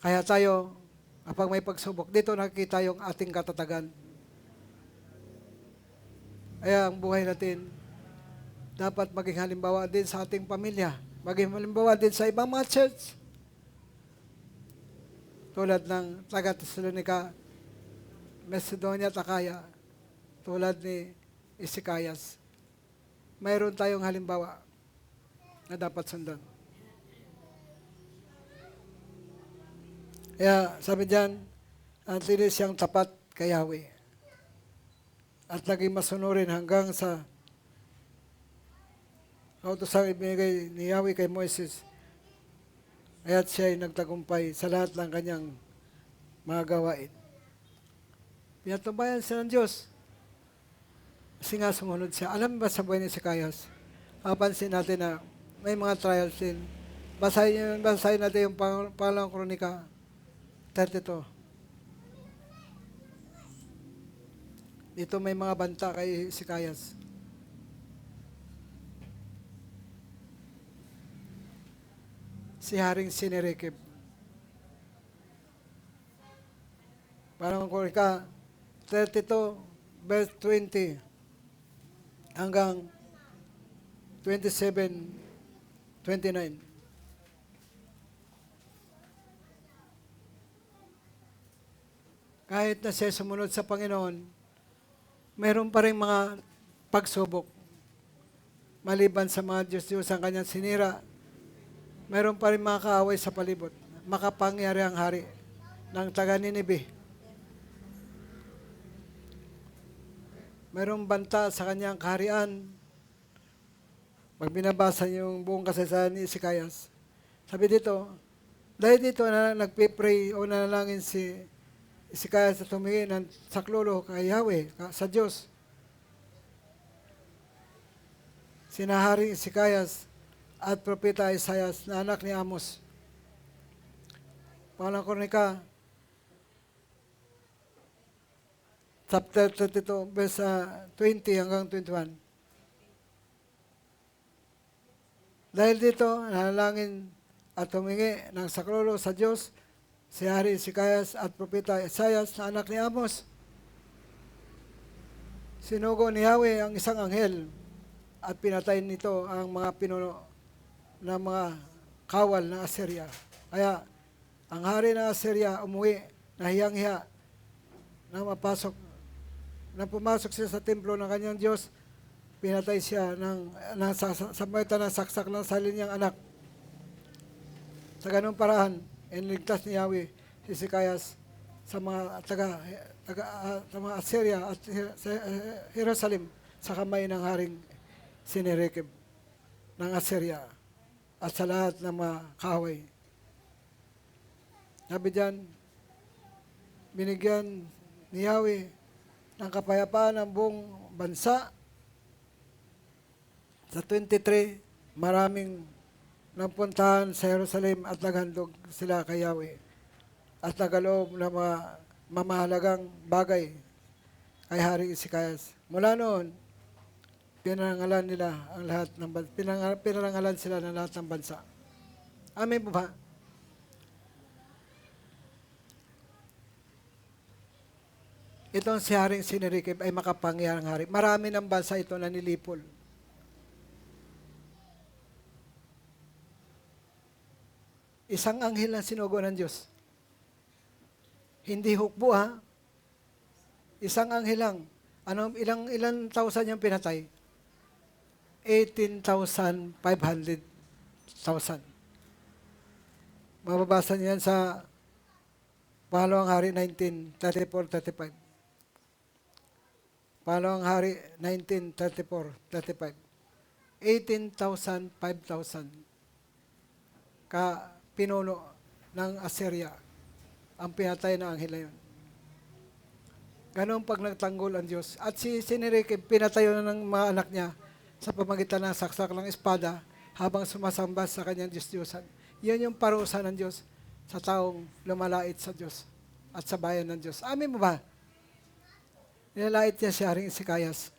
Kaya tayo, kapag may pagsubok, dito nakikita yung ating katatagan. Kaya ang buhay natin, dapat maging halimbawa din sa ating pamilya. Maging halimbawa din sa ibang mga church. Tulad ng taga-Thessalonica, Macedonia at Akaya, tulad ni Hezekias. Mayroon tayong halimbawa na dapat sundan. Kaya sabi diyan, at linis siyang tapat kay Yahweh. At naging masunurin hanggang sa kautosang ibinigay ni Yahweh kay Moises. Kaya't siya ay nagtagumpay sa lahat ng kanyang mga gawain. Pinatubayan siya ng Diyos. Kasi nga sumunod siya. Alam ba sa buhay ni Zacchaeus? Mapansin natin na may mga trials din. Basahin natin yung pangalawang Kronika 32. Dito may mga banta kay Zacchaeus. Si Haring Sennacherib. Parang Kronika 32 verse 20 hanggang 27, 29. Kahit na siya sumunod sa Panginoon, mayroon pa rin mga pagsubok. Maliban sa mga Diyos-Diyos ang kanyang sinira, mayroon pa rin mga kaaway sa palibot. Makapangyarihang hari ng taga-Ninibe. Mayroong banta sa kanyang kaharian. Pag binabasa yung buong kasaysayan ni Zacchaeus, sabi dito, dahil dito na nagpipray o nanalangin si Zacchaeus at humingi ng saklolo kay Yahweh, sa Diyos. Sinahari Zacchaeus at propeta Isaias na anak ni Amos. Pangalang Kronika, chapter 32, verse 20 hanggang 21. Dahil dito, nanalangin at humingi ng saklolo sa Diyos, si Hari Zacchaeus at propeta Isaias na anak ni Amos. Sinugo ni Yahweh ang isang anghel at pinatay nito ang mga pinuno ng mga kawal ng Assyria. Kaya, ang hari ng Assyria umuwi na hiyang-hiya na pumasok siya sa templo ng kanyang Diyos. Pinatay siya sa pagitan ng saksak ng sarili niyang anak. Sa ganung paraan, inligtas ni Yahweh si Zacchaeus sa mga sa mga Assyria at sa Jerusalem sa kamay ng Haring Sennacherib ng Assyria at sa lahat ng mga kaaway. Sabi diyan, binigyan ni Yahweh ng kapayapaan ng buong bansa. Sa 23, maraming napuntahan sa Jerusalem at naghandog sila kay Yahweh at nagaloob ng mga mamahalagang bagay kay Haring Zacchaeus. Mula noon, pinarangalan sila ng lahat ng bansa. Amen po ba? Itong si Haring Sennacherib ay makapangyarang hari. Marami ng bansa ito na nilipol. Isang anghel ang sinugo ng Diyos. Hindi hukbo ha. Isang anghel lang. Ilang thousand yung pinatay? 18,500,000. Mababasa niyan sa Pangalawang Hari 19:34-35. Pangalawang Hari 19:34-35. 18,000, 5,000 ka pinuno ng Assyria ang pinatay ng anghel na yun. Ganun pag nagtanggol ang Diyos. At si Sennacherib, pinatayo na ng mga anak niya sa pamagitan ng saksak ng espada habang sumasamba sa kanyang Diyos-Diyosan. Yan yung parusa ng Diyos sa taong lumalait sa Diyos at sa bayan ng Diyos. Amin mo ba? Nilalait niya si Haring Zacchaeus.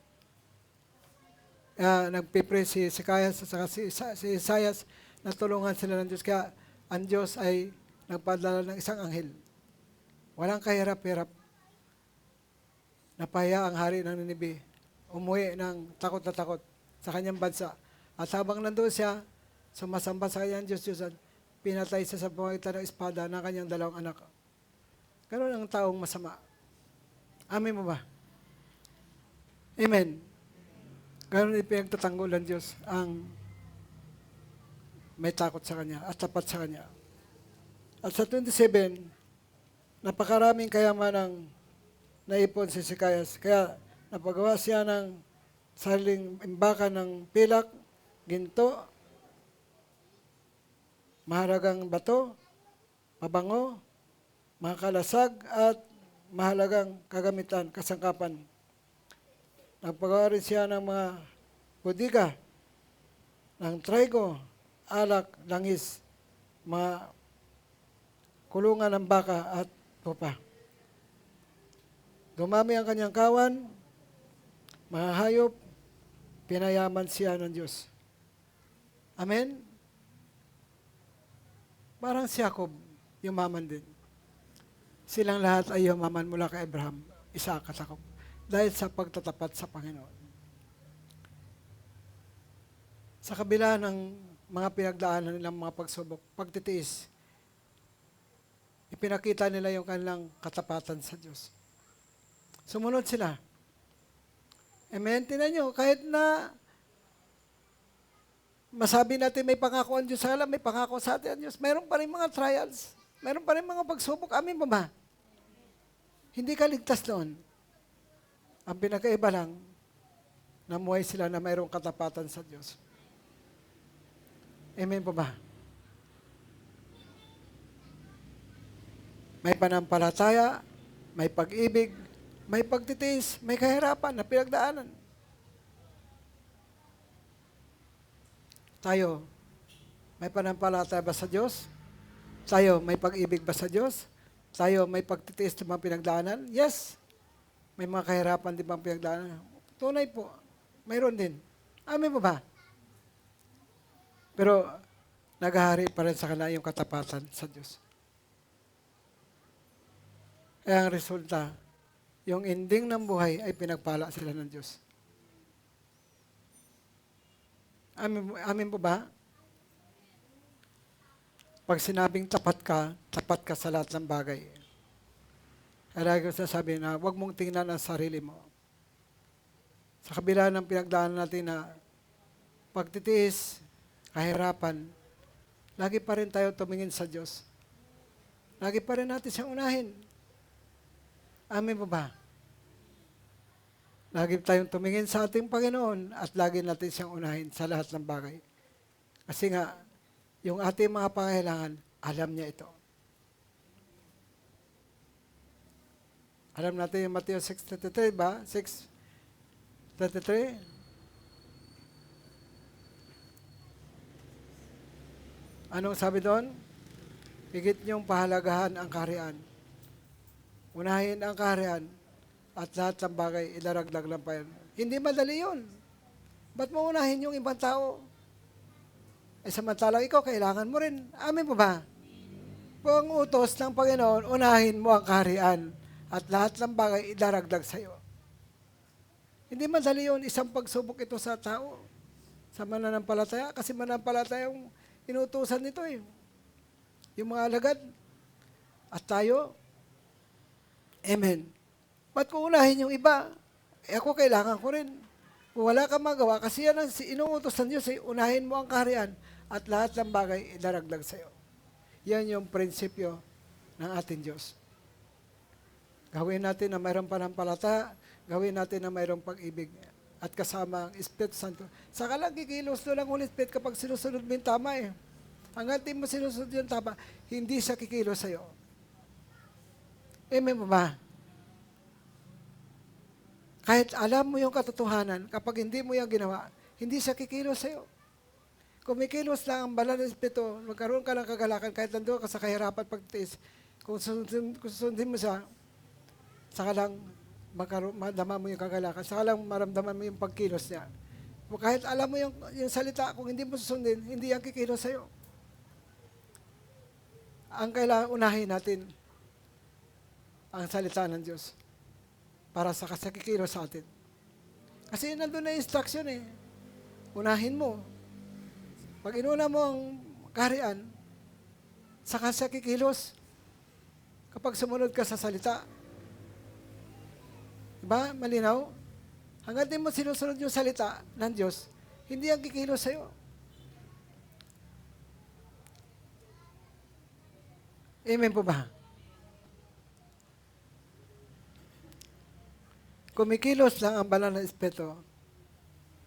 Nagpipray si Zacchaeus at si Isaias na tulungan sila ng Diyos. Kaya ang Diyos ay nagpadala ng isang anghel. Walang kahirap-hirap. Napahiya ang hari ng Ninibe. Umuwi ng takot na takot sa kanyang bansa. At habang nandoon siya, sumasamba sa kanyang Diyos-Diyosan, pinatay siya sa pamagitan ng espada ng kanyang dalawang anak. Ganun ang taong masama. Amin mo ba? Amen. Ganun ipinagtatanggol ng Diyos ang may takot sa Kanya at tapat sa Kanya. At sa 27, Napakaraming kayamanang naipon si Sikayas. Kaya napagawa siya ng sariling imbakan ng pilak, ginto, mahalagang bato, pabango, mga kalasag, at mahalagang kagamitan, kasangkapan. Nagpagawa rin siya ng mga budiga, ng trigo, alak, langis, mga kulungan ng baka at tupa. Dumami ang kanyang kawan, mga hayop, pinayaman siya ng Diyos. Amen? Parang si Jacob, yumaman din. Silang lahat ay yumaman mula kay Abraham, Isaac at Jacob, dahil sa pagtatapat sa Panginoon. Sa kabila ng mga pinagdaanan nilang mga pagsubok, pagtitiis, ipinakita nila yung kanilang katapatan sa Diyos. Sumunod sila. Amen? Tingnan nyo, kahit na masabi natin may pangako ang Diyos sa alam, may pangako sa atin ang Diyos, mayroon pa rin mga trials, mayroon pa rin mga pagsubok. Amin ba ba? Hindi ka ligtas noon. Ang pinakaiba lang, namuhay sila na mayroong katapatan sa Diyos. Amen po ba? May panampalataya, may pag-ibig, may pagtitiis, may kahirapan na pinagdaanan. Tayo, may panampalataya ba sa Diyos? Tayo, may pag-ibig ba sa Diyos? Tayo, may pagtitiis sa mga pinagdaanan? Yes. May mga kahirapan din bang pinagdaanan? Tunay po, mayroon din. Amen po ba? Pero, naghahari pa rin sa kanila yung katapatan sa Diyos. Kaya ang resulta, yung ending ng buhay ay pinagpala sila ng Diyos. Amin po ba? Pag sinabing tapat ka sa lahat ng bagay. Kaya lagi ko sasabi na huwag mong tingnan ang sarili mo. Sa kabila ng pinagdaanan natin na pagtitiis, kahirapan, lagi pa rin tayo tumingin sa Diyos. Lagi pa rin natin siyang unahin. Amin po ba? Lagi tayong tumingin sa ating Panginoon at lagi natin siyang unahin sa lahat ng bagay. Kasi nga, yung ating mga pangailangan, alam niya ito. Alam natin yung Matthew 6:33 ba? 6:33? Anong sabi doon? Higit niyong pahalagahan ang kaharian. Unahin ang kaharian at lahat ng bagay ilaragdag lang pa yan. Hindi madali yun. Ba't mo unahin yung ibang tao? Eh samantalang ikaw, kailangan mo rin. Amin po ba? Kung ang utos ng Panginoon, unahin mo ang kaharian at lahat ng bagay ilaragdag sa iyo. Hindi madali yun, isang pagsubok ito sa tao. Sa mananampalataya, kasi mananampalataya yung inutusan nito eh. Yung mga alagad. At tayo, amen. Ba't ko unahin yung iba? Eh ako kailangan ko rin. Kung wala kang magawa, kasi yan ang inuutos ng Diyos, unahin mo ang kaharian at lahat ng bagay idaragdag sa iyo. Yan yung prinsipyo ng ating Diyos. Gawin natin na mayroong panampalataya, gawin natin na mayroong pag-ibig at kasama ang Espiritu Santo. Saka lang kikilos doon ang Holy Spirit kapag sinusunod mo yung tama eh. Hanggang di mo sinusunod yung tama, hindi siya kikilos sa iyo. Amen mo ba? Kahit alam mo yung katotohanan, kapag hindi mo yung ginawa, hindi siya kikilos sa iyo. Kung may kilos lang ang banal na Espiritu, magkaroon ka ng kagalakan kahit nandoon ka sa kahirapan pagtiis. Kung susundin mo siya, saka lang madama mo yung kagalakan, saka lang maramdaman mo yung pagkilos niya. Kung kahit alam mo yung salita, kung hindi mo susundin, hindi yan kikilos sa iyo. Ang kailangan unahin natin, ang salita ng Diyos para sa kikilos sa atin. Kasi nandun na instruction eh. Unahin mo. Pag inuna mo ang kaharian, saka sa kikilos, kapag sumunod ka sa salita. Diba? Malinaw? Hanggang di mo sinusunod yung salita ng Diyos, hindi ang kikilos sa'yo. Amen po ba? Kumikilos lang ang banal na Espiritu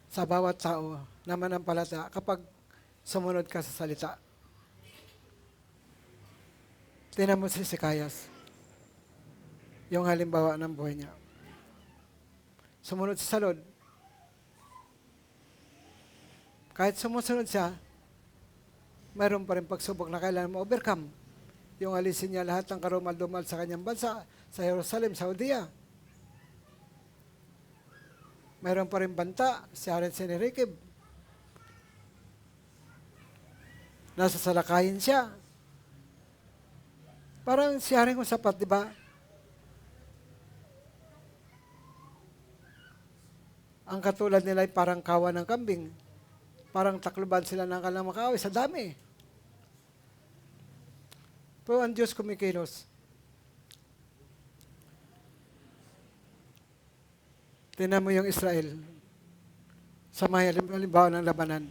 sa bawat tao na manampalataya kapag sumunod ka sa salita. Tingnan mo si Zacchaeus, yung halimbawa ng buhay niya. Sumunod sa salod. Kahit sumusunod siya, mayroon pa rin pagsubok na kailangan mo overcome. Yung alisin niya lahat ng karumal-dumal sa kanyang bansa, sa Jerusalem, Saudia. Mayroon pa rin banta, si Aaron Sennacherib. Nasa salakayin siya. Parang si Aaron kung sapat, di ba? Ang katulad nila ay parang kawa ng kambing. Parang takluban sila ng kanilang makaway sa dami. Pero ang Diyos kumikilos. Tingnan mo yung Israel sa mga halimbawa ng labanan.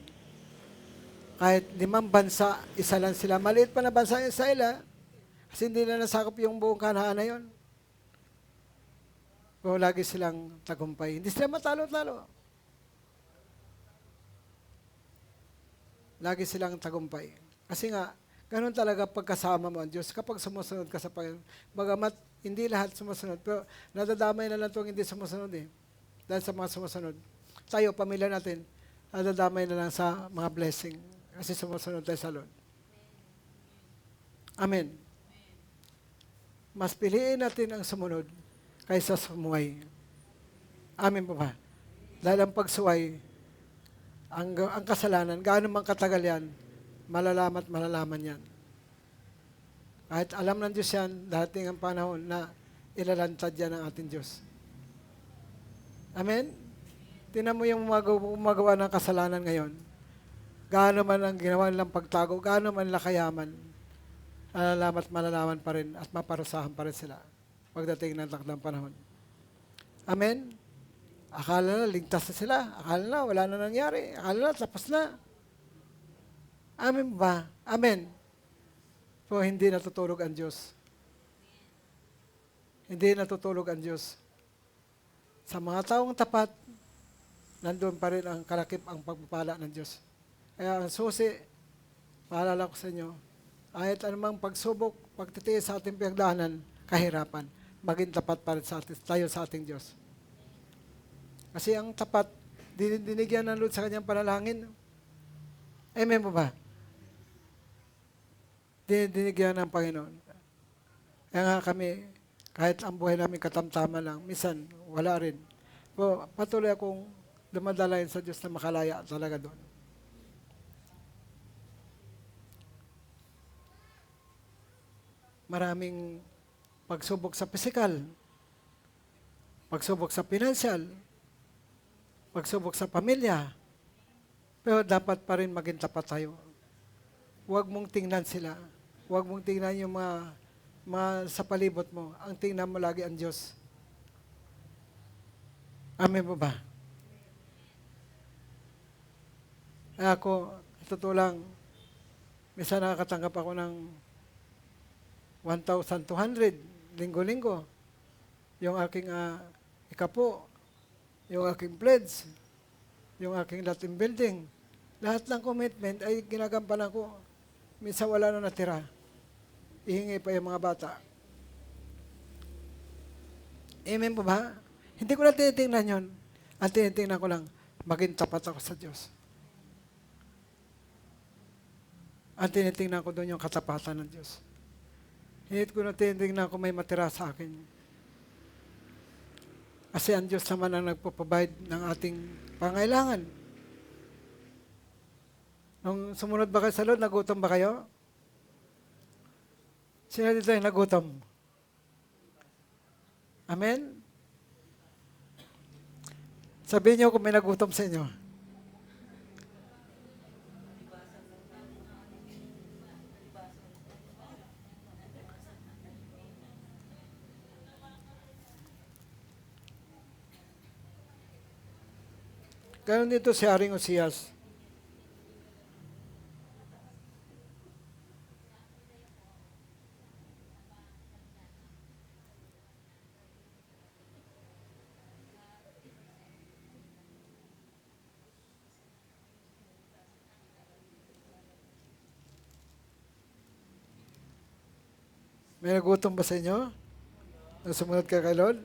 Kahit 5 bansa, isa lang sila. Maliit pa na bansa yung Israel, ha? Kasi hindi na nasakop yung buong Kanaan na yun. Pero lagi silang tagumpay. Hindi sila matalo-talo. Lagi silang tagumpay. Kasi nga, ganun talaga pagkasama mo ang Diyos. Kapag sumusunod ka sa Panginoon, bagamat hindi lahat sumusunod, pero nadadamay na lang itong hindi sumusunod eh. Dahil sa mga sumusunod. Tayo, pamilya natin, nadadamay na lang sa mga blessing. Kasi sumusunod tayo sa Lord. Amen. Mas piliin natin ang sumunod kaysa sumuway. Amen po ba? Dahil ang pagsuway, ang kasalanan, gaano man katagal yan, malalaman yan. Kahit alam ng Diyos yan, dating ang panahon na ilalantad yan ng ating Diyos. Amen? Tingnan mo yung gumagawa ng kasalanan ngayon. Gaano man ang ginawa nilang pagtago, gaano man lakayaman, malalaman pa rin at maparusahan pa rin sila pagdating ng takdang panahon. Amen? Akala na ligtas na sila. Akala na wala na nangyari. Akala na tapos na. Amen ba? Amen. So, hindi natutulog ang Diyos. Hindi natutulog ang Diyos. Sa mga taong tapat, nandun pa rin ang kalakip ang pagpapala ng Diyos. Kaya ang susi, paalala ko sa inyo, kahit anumang pagsubok, pagtitiis sa ating pinagdaanan, kahirapan, maging tapat pa rin tayo sa ating Diyos. Kasi ang tapat, dinigyan ng Lord sa kanyang panalangin. Amen mo ba? Dinigyan ng Panginoon. Kaya nga kami, kahit ang buhay namin katamtaman lang, minsan wala rin. So, patuloy akong dumadalayan sa Diyos na makalaya talaga doon. Maraming pagsubok sa physical, pagsubok sa financial, pagsubok sa pamilya, pero dapat pa rin maging tapat tayo. Huwag mong tingnan sila. Huwag mong tingnan yung mga sa palibot mo. Ang tingnan mo lagi ang Diyos. Amen mo ba? Ako, totoo lang, minsan nakakatanggap ako ng 1,200 linggo-linggo. Yung aking ikapo, yung aking pledge, yung aking Latin building. Lahat ng commitment ay ginagampanan ko. Minsan wala na natira. Ihingi pa yung mga bata. Amen po ba? Hindi ko na tinitingnan yun. Ang tinitingnan ko lang, maging tapat ako sa Diyos. Ang tinitingnan ko doon yung katapatan ng Diyos. Hindi ko na tinitingnan kung may matira sa akin. Kasi ang Diyos naman ang nagpo-provide ng ating pangailangan. Nung sumunod ba kayo sa Lord, nagutom ba kayo? Sino dito yung nagutom? Amen? Sabihin niyo kung may nagutom sa inyo. Ganon dito si Haring Osias. May nagutom ba sa inyo? Nang sumunod ka kay Lord?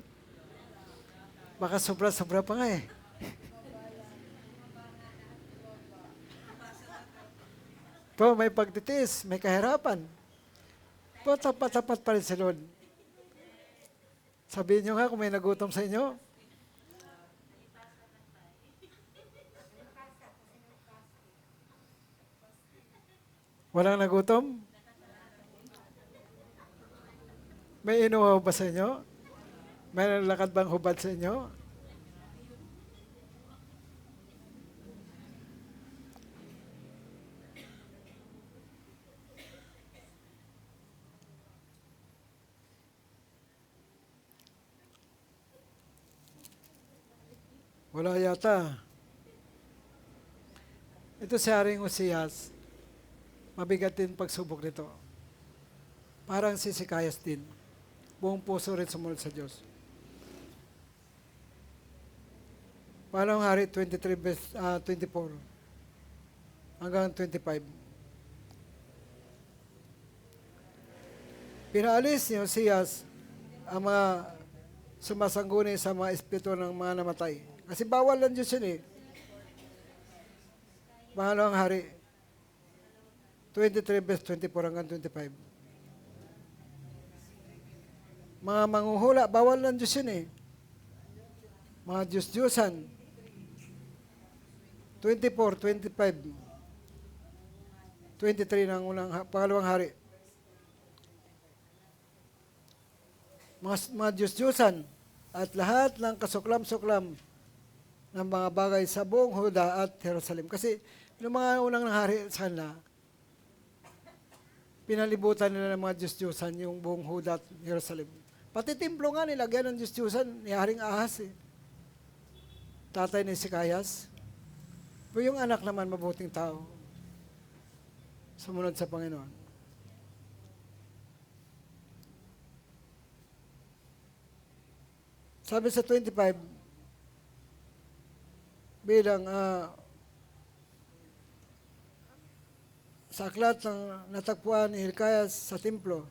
Baka sobra-sobra pa nga eh. Po, may pagtitiis, may kahirapan. Po, tapat-tapat pa rin si Lord. Sabihin nyo nga kung may nagutom sa inyo. Walang nagutom? May inuhaw ba sa inyo? May nalakad bang hubad sa inyo? Wala yata. Ito si Haring Usiyas. Mabigat din pagsubok nito. Parang si Sikayas din. Buong puso rin sumunod sa Diyos. Pangalawang Hari 24 hanggang 25. Pinaalis ni Usiyas ang mga sumasangguni sa mga espiritu ng mga namatay. Kasi bawal lang Diyos yun eh. Pangalawang Hari 23 verse 24 hanggang 25. Mga manghuhula, bawal lang Diyos yun eh. Mga Diyos-Diyosan. 24, 25, 23 ng pangalawang hari. Mga Diyos-Diyosan at lahat ng kasuklam-suklam ng mga bagay sa buong Huda at Jerusalem. Kasi yung mga unang hari sa kanila, pinalibutan nila ng mga Diyos-Diyosan yung buong Huda at Jerusalem. Pati templo nga nilagyan ng Diyos-Diyosan ni Haring Ahas eh. Tatay ni Sikayas. Pero yung anak naman mabuting tao. Sumunod sa Panginoon. Sabi sa 25, bilang sa aklat ng natagpuan ni Hilkias sa templo,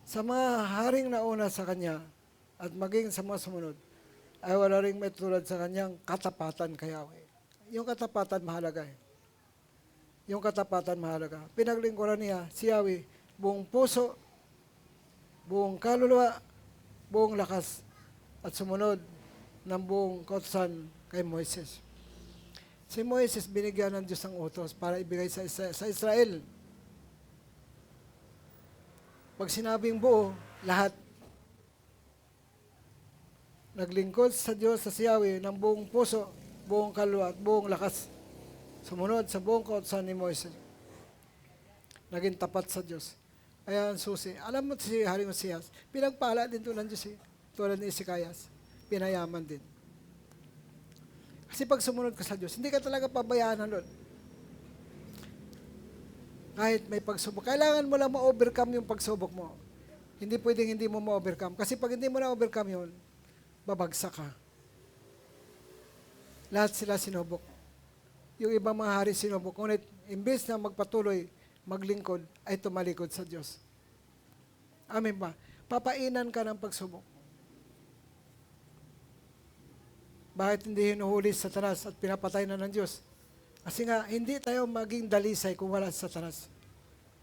sa mga haring nauna sa kanya at maging sa mga sumunod, ay wala ring may tulad sa kanyang katapatan kay Yahweh. Yung katapatan mahalaga eh. Yung katapatan mahalaga. Pinaglingkuran niya si Yahweh buong puso, buong kaluluwa, buong lakas, at sumunod ng buong kautusan kay Moises. Si Moises binigyan ng Diyos ng utos para ibigay sa Israel. Pag sinabing buo, lahat. Naglingkod sa Diyos sa Yahweh ng buong puso, buong kaluluwa at buong lakas. Sumunod sa buong kautusan ni Moises. Naging tapat sa Diyos. Ayan, susi. Alam mo si Haring Usiyas, pinagpala din to ng Diyos eh. Tulad ni Sikayas, pinayaman din. Kasi pag sumunod ka sa Diyos, hindi ka talaga pabayaan ng Lord. Kahit may pagsubok. Kailangan mo lang ma-overcome yung pagsubok mo. Hindi pwedeng hindi mo ma-overcome. Kasi pag hindi mo na-overcome yun, babagsak ka. Lahat sila sinubok. Yung ibang mga hari sinubok. Ngunit, imbes na magpatuloy, maglingkod, ay tumalikod sa Diyos. Amen ba? Papainan ka ng pagsubok. Bakit hindi hinuhuli sa Satanas at pinapatay na ng Diyos? Kasi nga, hindi tayo maging dalisay kung wala sa Satanas.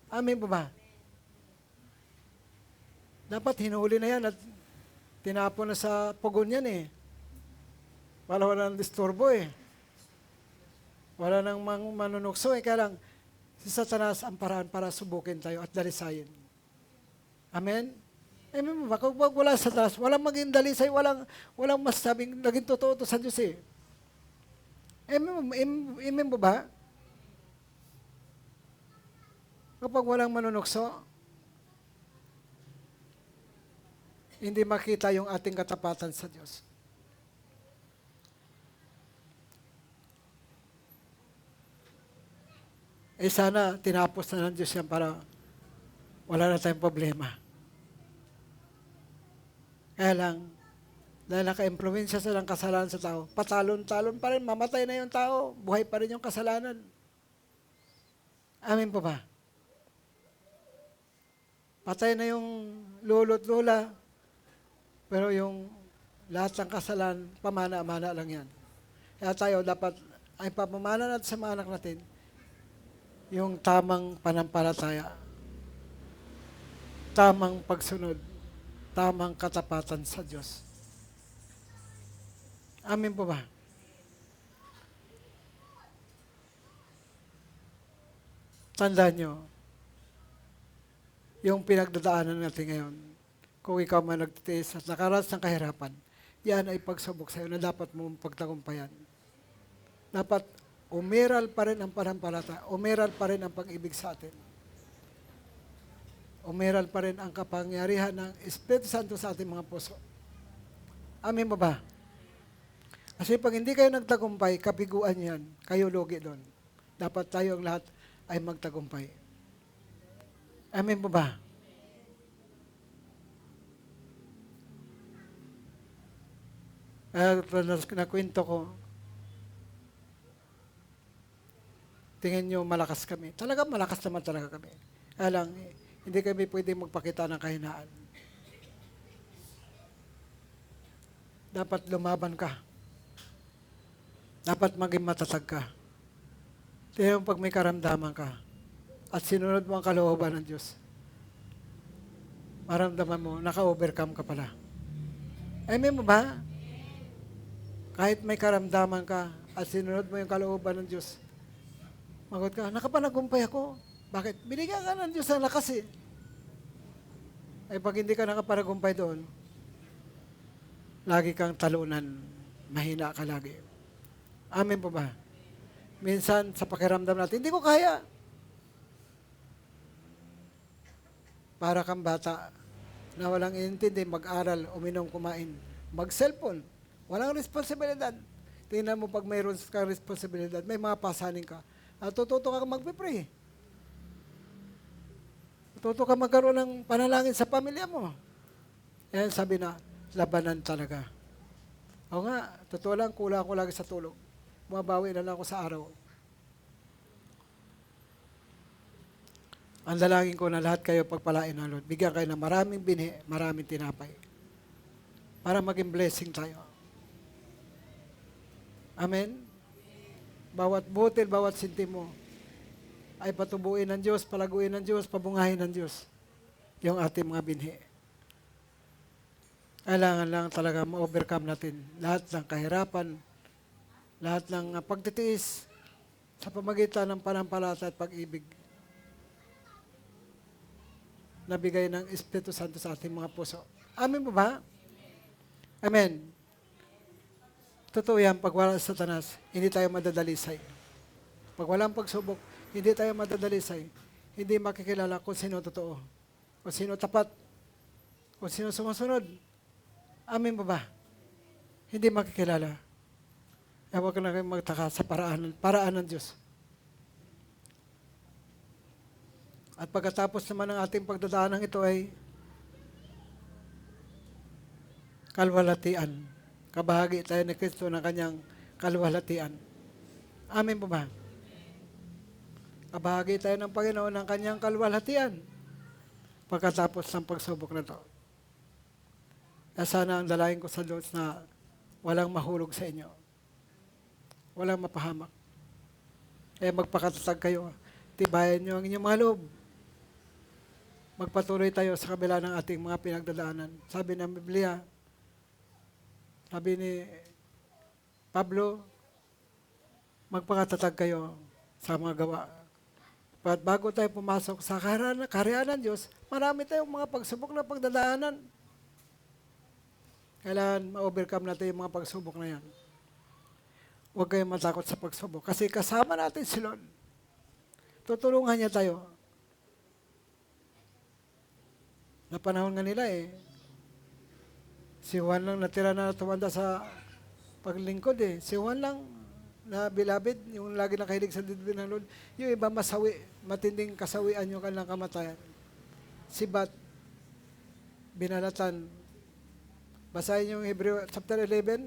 Amen ba? Dapat hinuhuli na yan at tinapon na sa pugon yan eh. Wala nang disturbo eh. Wala nang manunukso eh. Kaya lang, si Satanas ang paraan para subukin tayo at dalisayin. Amen? Amen ba? Kung wala sa Satanas, walang maging dalisay, walang masasabing naging totoo to sa Diyos eh. Amen ba? Kapag walang manunukso, hindi makita yung ating katapatan sa Diyos. Eh sana, tinapos na ng Diyos yan para wala na tayong problema. Kaya lang, dahil naka-impluensya silang kasalanan sa tao, patalon-talon pa rin, mamatay na yung tao, buhay pa rin yung kasalanan. Amen po ba? Patay na yung lolo't lola, pero yung lahat ng kasalan, pamana-mana lang yan. Kaya tayo dapat, ay papamana natin sa mga anak natin, yung tamang panampalataya, tamang pagsunod, tamang katapatan sa Diyos. Amin po ba? Tandaan nyo, yung pinagdadaanan natin ngayon, kung ikaw man nagtitiis at nakaranas ng kahirapan, yan ay pagsubok sa iyo na dapat mong pagtagumpayan. Dapat umiral pa rin ang panampalataya, umiral pa rin ang pag-ibig sa atin. Umiral pa rin ang kapangyarihan ng Espiritu Santo sa ating mga puso. Amin mo ba? Kasi pag hindi kayo nagtagumpay, kapiguan yan, kayo lugi doon. Dapat tayo ang lahat ay magtagumpay. Amin po ba? Nakwento ko, tingin nyo malakas kami. Talaga malakas naman talaga kami. Kaya lang, hindi kami pwede magpakita ng kahinaan. Dapat lumaban ka. Dapat maging matatag ka. Tingnan mo pag may karamdaman ka at sinunod mo ang kalooban ng Diyos, maramdaman mo, naka-overcome ka pala. Amen mo ba? Kahit may karamdaman ka at sinunod mo yung kalooban ng Diyos, magot ka, nakapanagumpay ako. Bakit? Binigyan ka ng Diyos ng lakas eh. Ay pag hindi ka nakapanagumpay doon, lagi kang talunan, mahina ka lagi. Amen po ba? Minsan sa pakiramdam natin, hindi ko kaya. Para kang bata na walang inintindi, mag-aral, uminom, kumain, mag-cellphone. Walang responsibilidad. Tingnan mo pag mayroon kang responsibilidad, may mga pasanin ka. At tututo ka magpipray. Tututo ka magkaroon ng panalangin sa pamilya mo. Yan sabi na, labanan talaga. O nga, totoo lang, kulang ko lagi sa tulog. Bumabawi na lang ako sa araw. Ang dalangin ko na lahat kayo pagpalain ng Lord. Bigyan kayo ng maraming binhi, maraming tinapay. Para maging blessing tayo. Amen? Bawat butil, bawat sintimo ay patubuin ng Diyos, palaguin ng Diyos, pabungahin ng Diyos yung ating mga binhi. Kailangan lang talaga ma-overcome natin lahat ng kahirapan, lahat ng pagtitiis sa pamagitan ng panampalataya at pag-ibig na bigay ng Espiritu Santo sa ating mga puso. Amen po ba? Amen. Totoo yan, pag wala sa Satanas, hindi tayo madadalisay. Pag walang pagsubok, hindi tayo madadalisay. Hindi makikilala kung sino totoo, kung sino tapat, kung sino sumusunod. Amen po ba? Hindi makikilala. Kaya huwag na kayo magtaka sa paraan ng Diyos. At pagkatapos naman ng ating pagdadaanan ito ay kalwalhatian. Kabahagi tayo ni Kristo ng kanyang kalwalhatian. Amen po ba? Kabahagi tayo ng Panginoon ng kanyang kalwalhatian pagkatapos ng pagsubok na ito. Kaya sana ang dalayan ko sa Diyos na walang mahulog sa inyo. Walang mapahamak. Kaya magpakatatag kayo. Tibayan nyo ang inyong mga loob. Magpatuloy tayo sa kabila ng ating mga pinagdadaanan. Sabi ng Biblia, sabi ni Pablo, magpakatatag kayo sa mga gawa. At bago tayo pumasok sa kaharian ng Diyos, marami tayong mga pagsubok na pagdadaanan. Kailangan ma-overcome natin yung mga pagsubok na yan. Huwag kayong matakot sa pagsubok. Kasi kasama natin si Lord. Tutulungan niya tayo. Na panahon nga nila si Juan lang natira na tumanda sa paglingkod Si Juan lang na bilabid, yung lagi nakahilig sa dibdib ng Lord. Yung iba masawi, matinding kasawian yung kanilang kamatayan. Si Bat, binalatan. Basahin yung Hebreo chapter 11.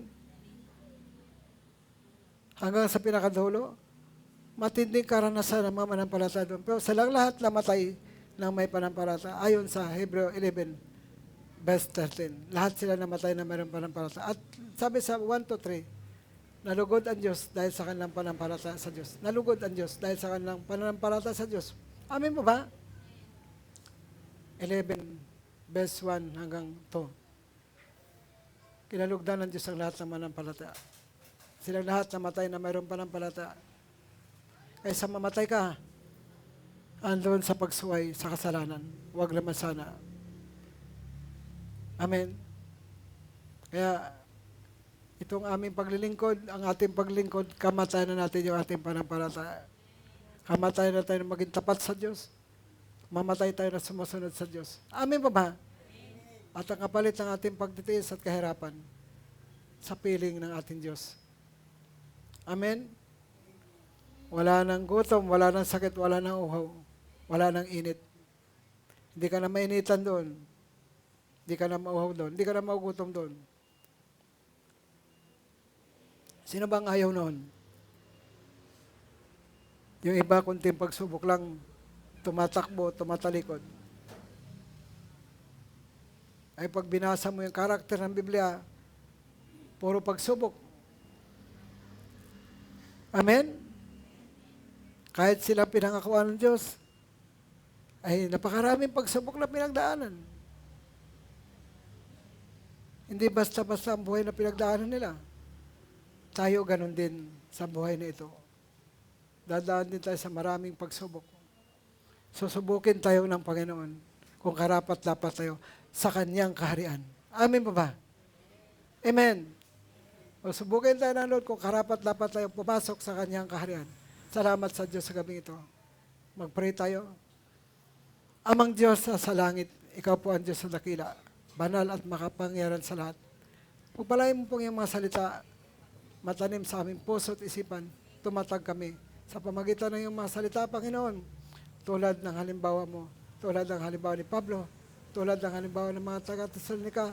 Hanggang sa pinakadulo, matinding karanasan ng mga manampalataya doon. Pero silang lahat namatay ng may panampalataya. Ayon sa Hebreo 11, verse 13. Lahat sila namatay na mayroong panampalataya. At sabi sa 1 to 3, nalugod ang Diyos dahil sa kanilang panampalataya sa Diyos. Nalugod ang Diyos dahil sa kanilang panampalataya sa Diyos. Amin mo ba? 11, verse 1 hanggang 2. Kinalugdan ng Diyos ang lahat ng manampalataya. Silang lahat namatay na mayroong panampalataya. Kaysa mamatay ka, andun sa pagsuway sa kasalanan. Huwag naman sana. Amen. Kaya, itong aming paglilingkod, ang ating paglilingkod, kamatayan na natin yung ating panampalataya. Kamatayan na tayo na maging tapat sa Diyos. Mamatay tayo na sumusunod sa Diyos. Amen pa ba? At ang kapalit ng ating pagtitiis at kahirapan sa piling ng ating Diyos. Amen? Wala nang gutom, wala nang sakit, wala nang uhaw, wala nang init. Hindi ka na mainitan doon. Hindi ka na mauhaw doon. Hindi ka na maugutom doon. Sino bang ayaw noon? Yung iba, kunting pagsubok lang, tumatakbo, tumatalikod. Ay pag binasa mo yung karakter ng Biblia, puro pagsubok. Amen? Kahit sila pinangakuan ng Diyos, ay napakaraming pagsubok na pinagdaanan. Hindi basta-basta ang buhay na pinagdaanan nila. Tayo ganun din sa buhay na ito. Dadaan din tayo sa maraming pagsubok. Susubukin tayo ng Panginoon kung karapat-dapat tayo sa Kanyang kaharian. Amen pa ba? Amen. O subukin tayo ng Lord kung karapat-dapat tayo pumasok sa Kanyang kaharian. Salamat sa Diyos sa gabing ito. Mag-pray tayo. Amang Diyos sa langit, Ikaw po ang Diyos sa dakila, banal at makapangyarihan sa lahat. Pagpalain mo pong yung mga salita, matanim sa aming puso at isipan, tumatag kami sa pamagitan ng iyong mga salita, Panginoon, tulad ng halimbawa mo, tulad ng halimbawa ni Pablo, tulad ng halimbawa ng mga taga-Tesalonica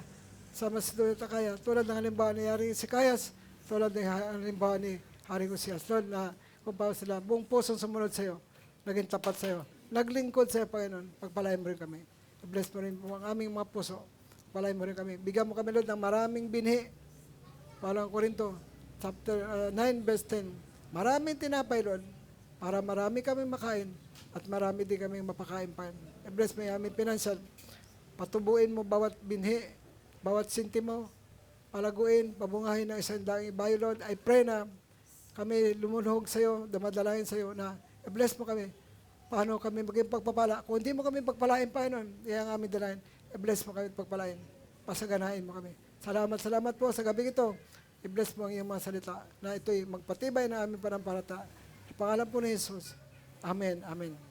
sa Macedonia at Akaya, tulad ng halimbawa ni Haring Sikayas, tulad ng halimbawa ni Haring Usias, Lord, na kung paano sila buong pusong sumunod sa iyo, naging tapat sa iyo, naglingkod sa iyo, Panginoon, pagpalain mo rin kami. Bless mo rin po ang aming mga puso, pagpalain mo rin kami. Bigyan mo kami, Lord, ng maraming binhi. Palang Korinto, chapter 9, verse 10. Maraming tinapay, Lord, para marami kami makain at marami din kami mapakain pa. I-bless mo yung aming financial. Patubuin mo bawat binhi, bawat sintimo, palaguin, pabungahin ng isang daing ibayo, Lord. I pray na kami lumuhog sa iyo, dumadalahin sa iyo na i-bless mo kami. Paano kami maging pagpapala? Kung hindi mo kami pagpalain, Panginoon, yan ang aming dalahin. I-bless mo kami pagpalain. Pasaganahin mo kami. Salamat po sa gabi ito. I-bless mo ang iyong mga salita na ito'y magpatibay na aming panampalataya. Sa pangalan po ni Jesus. Amen. Amen.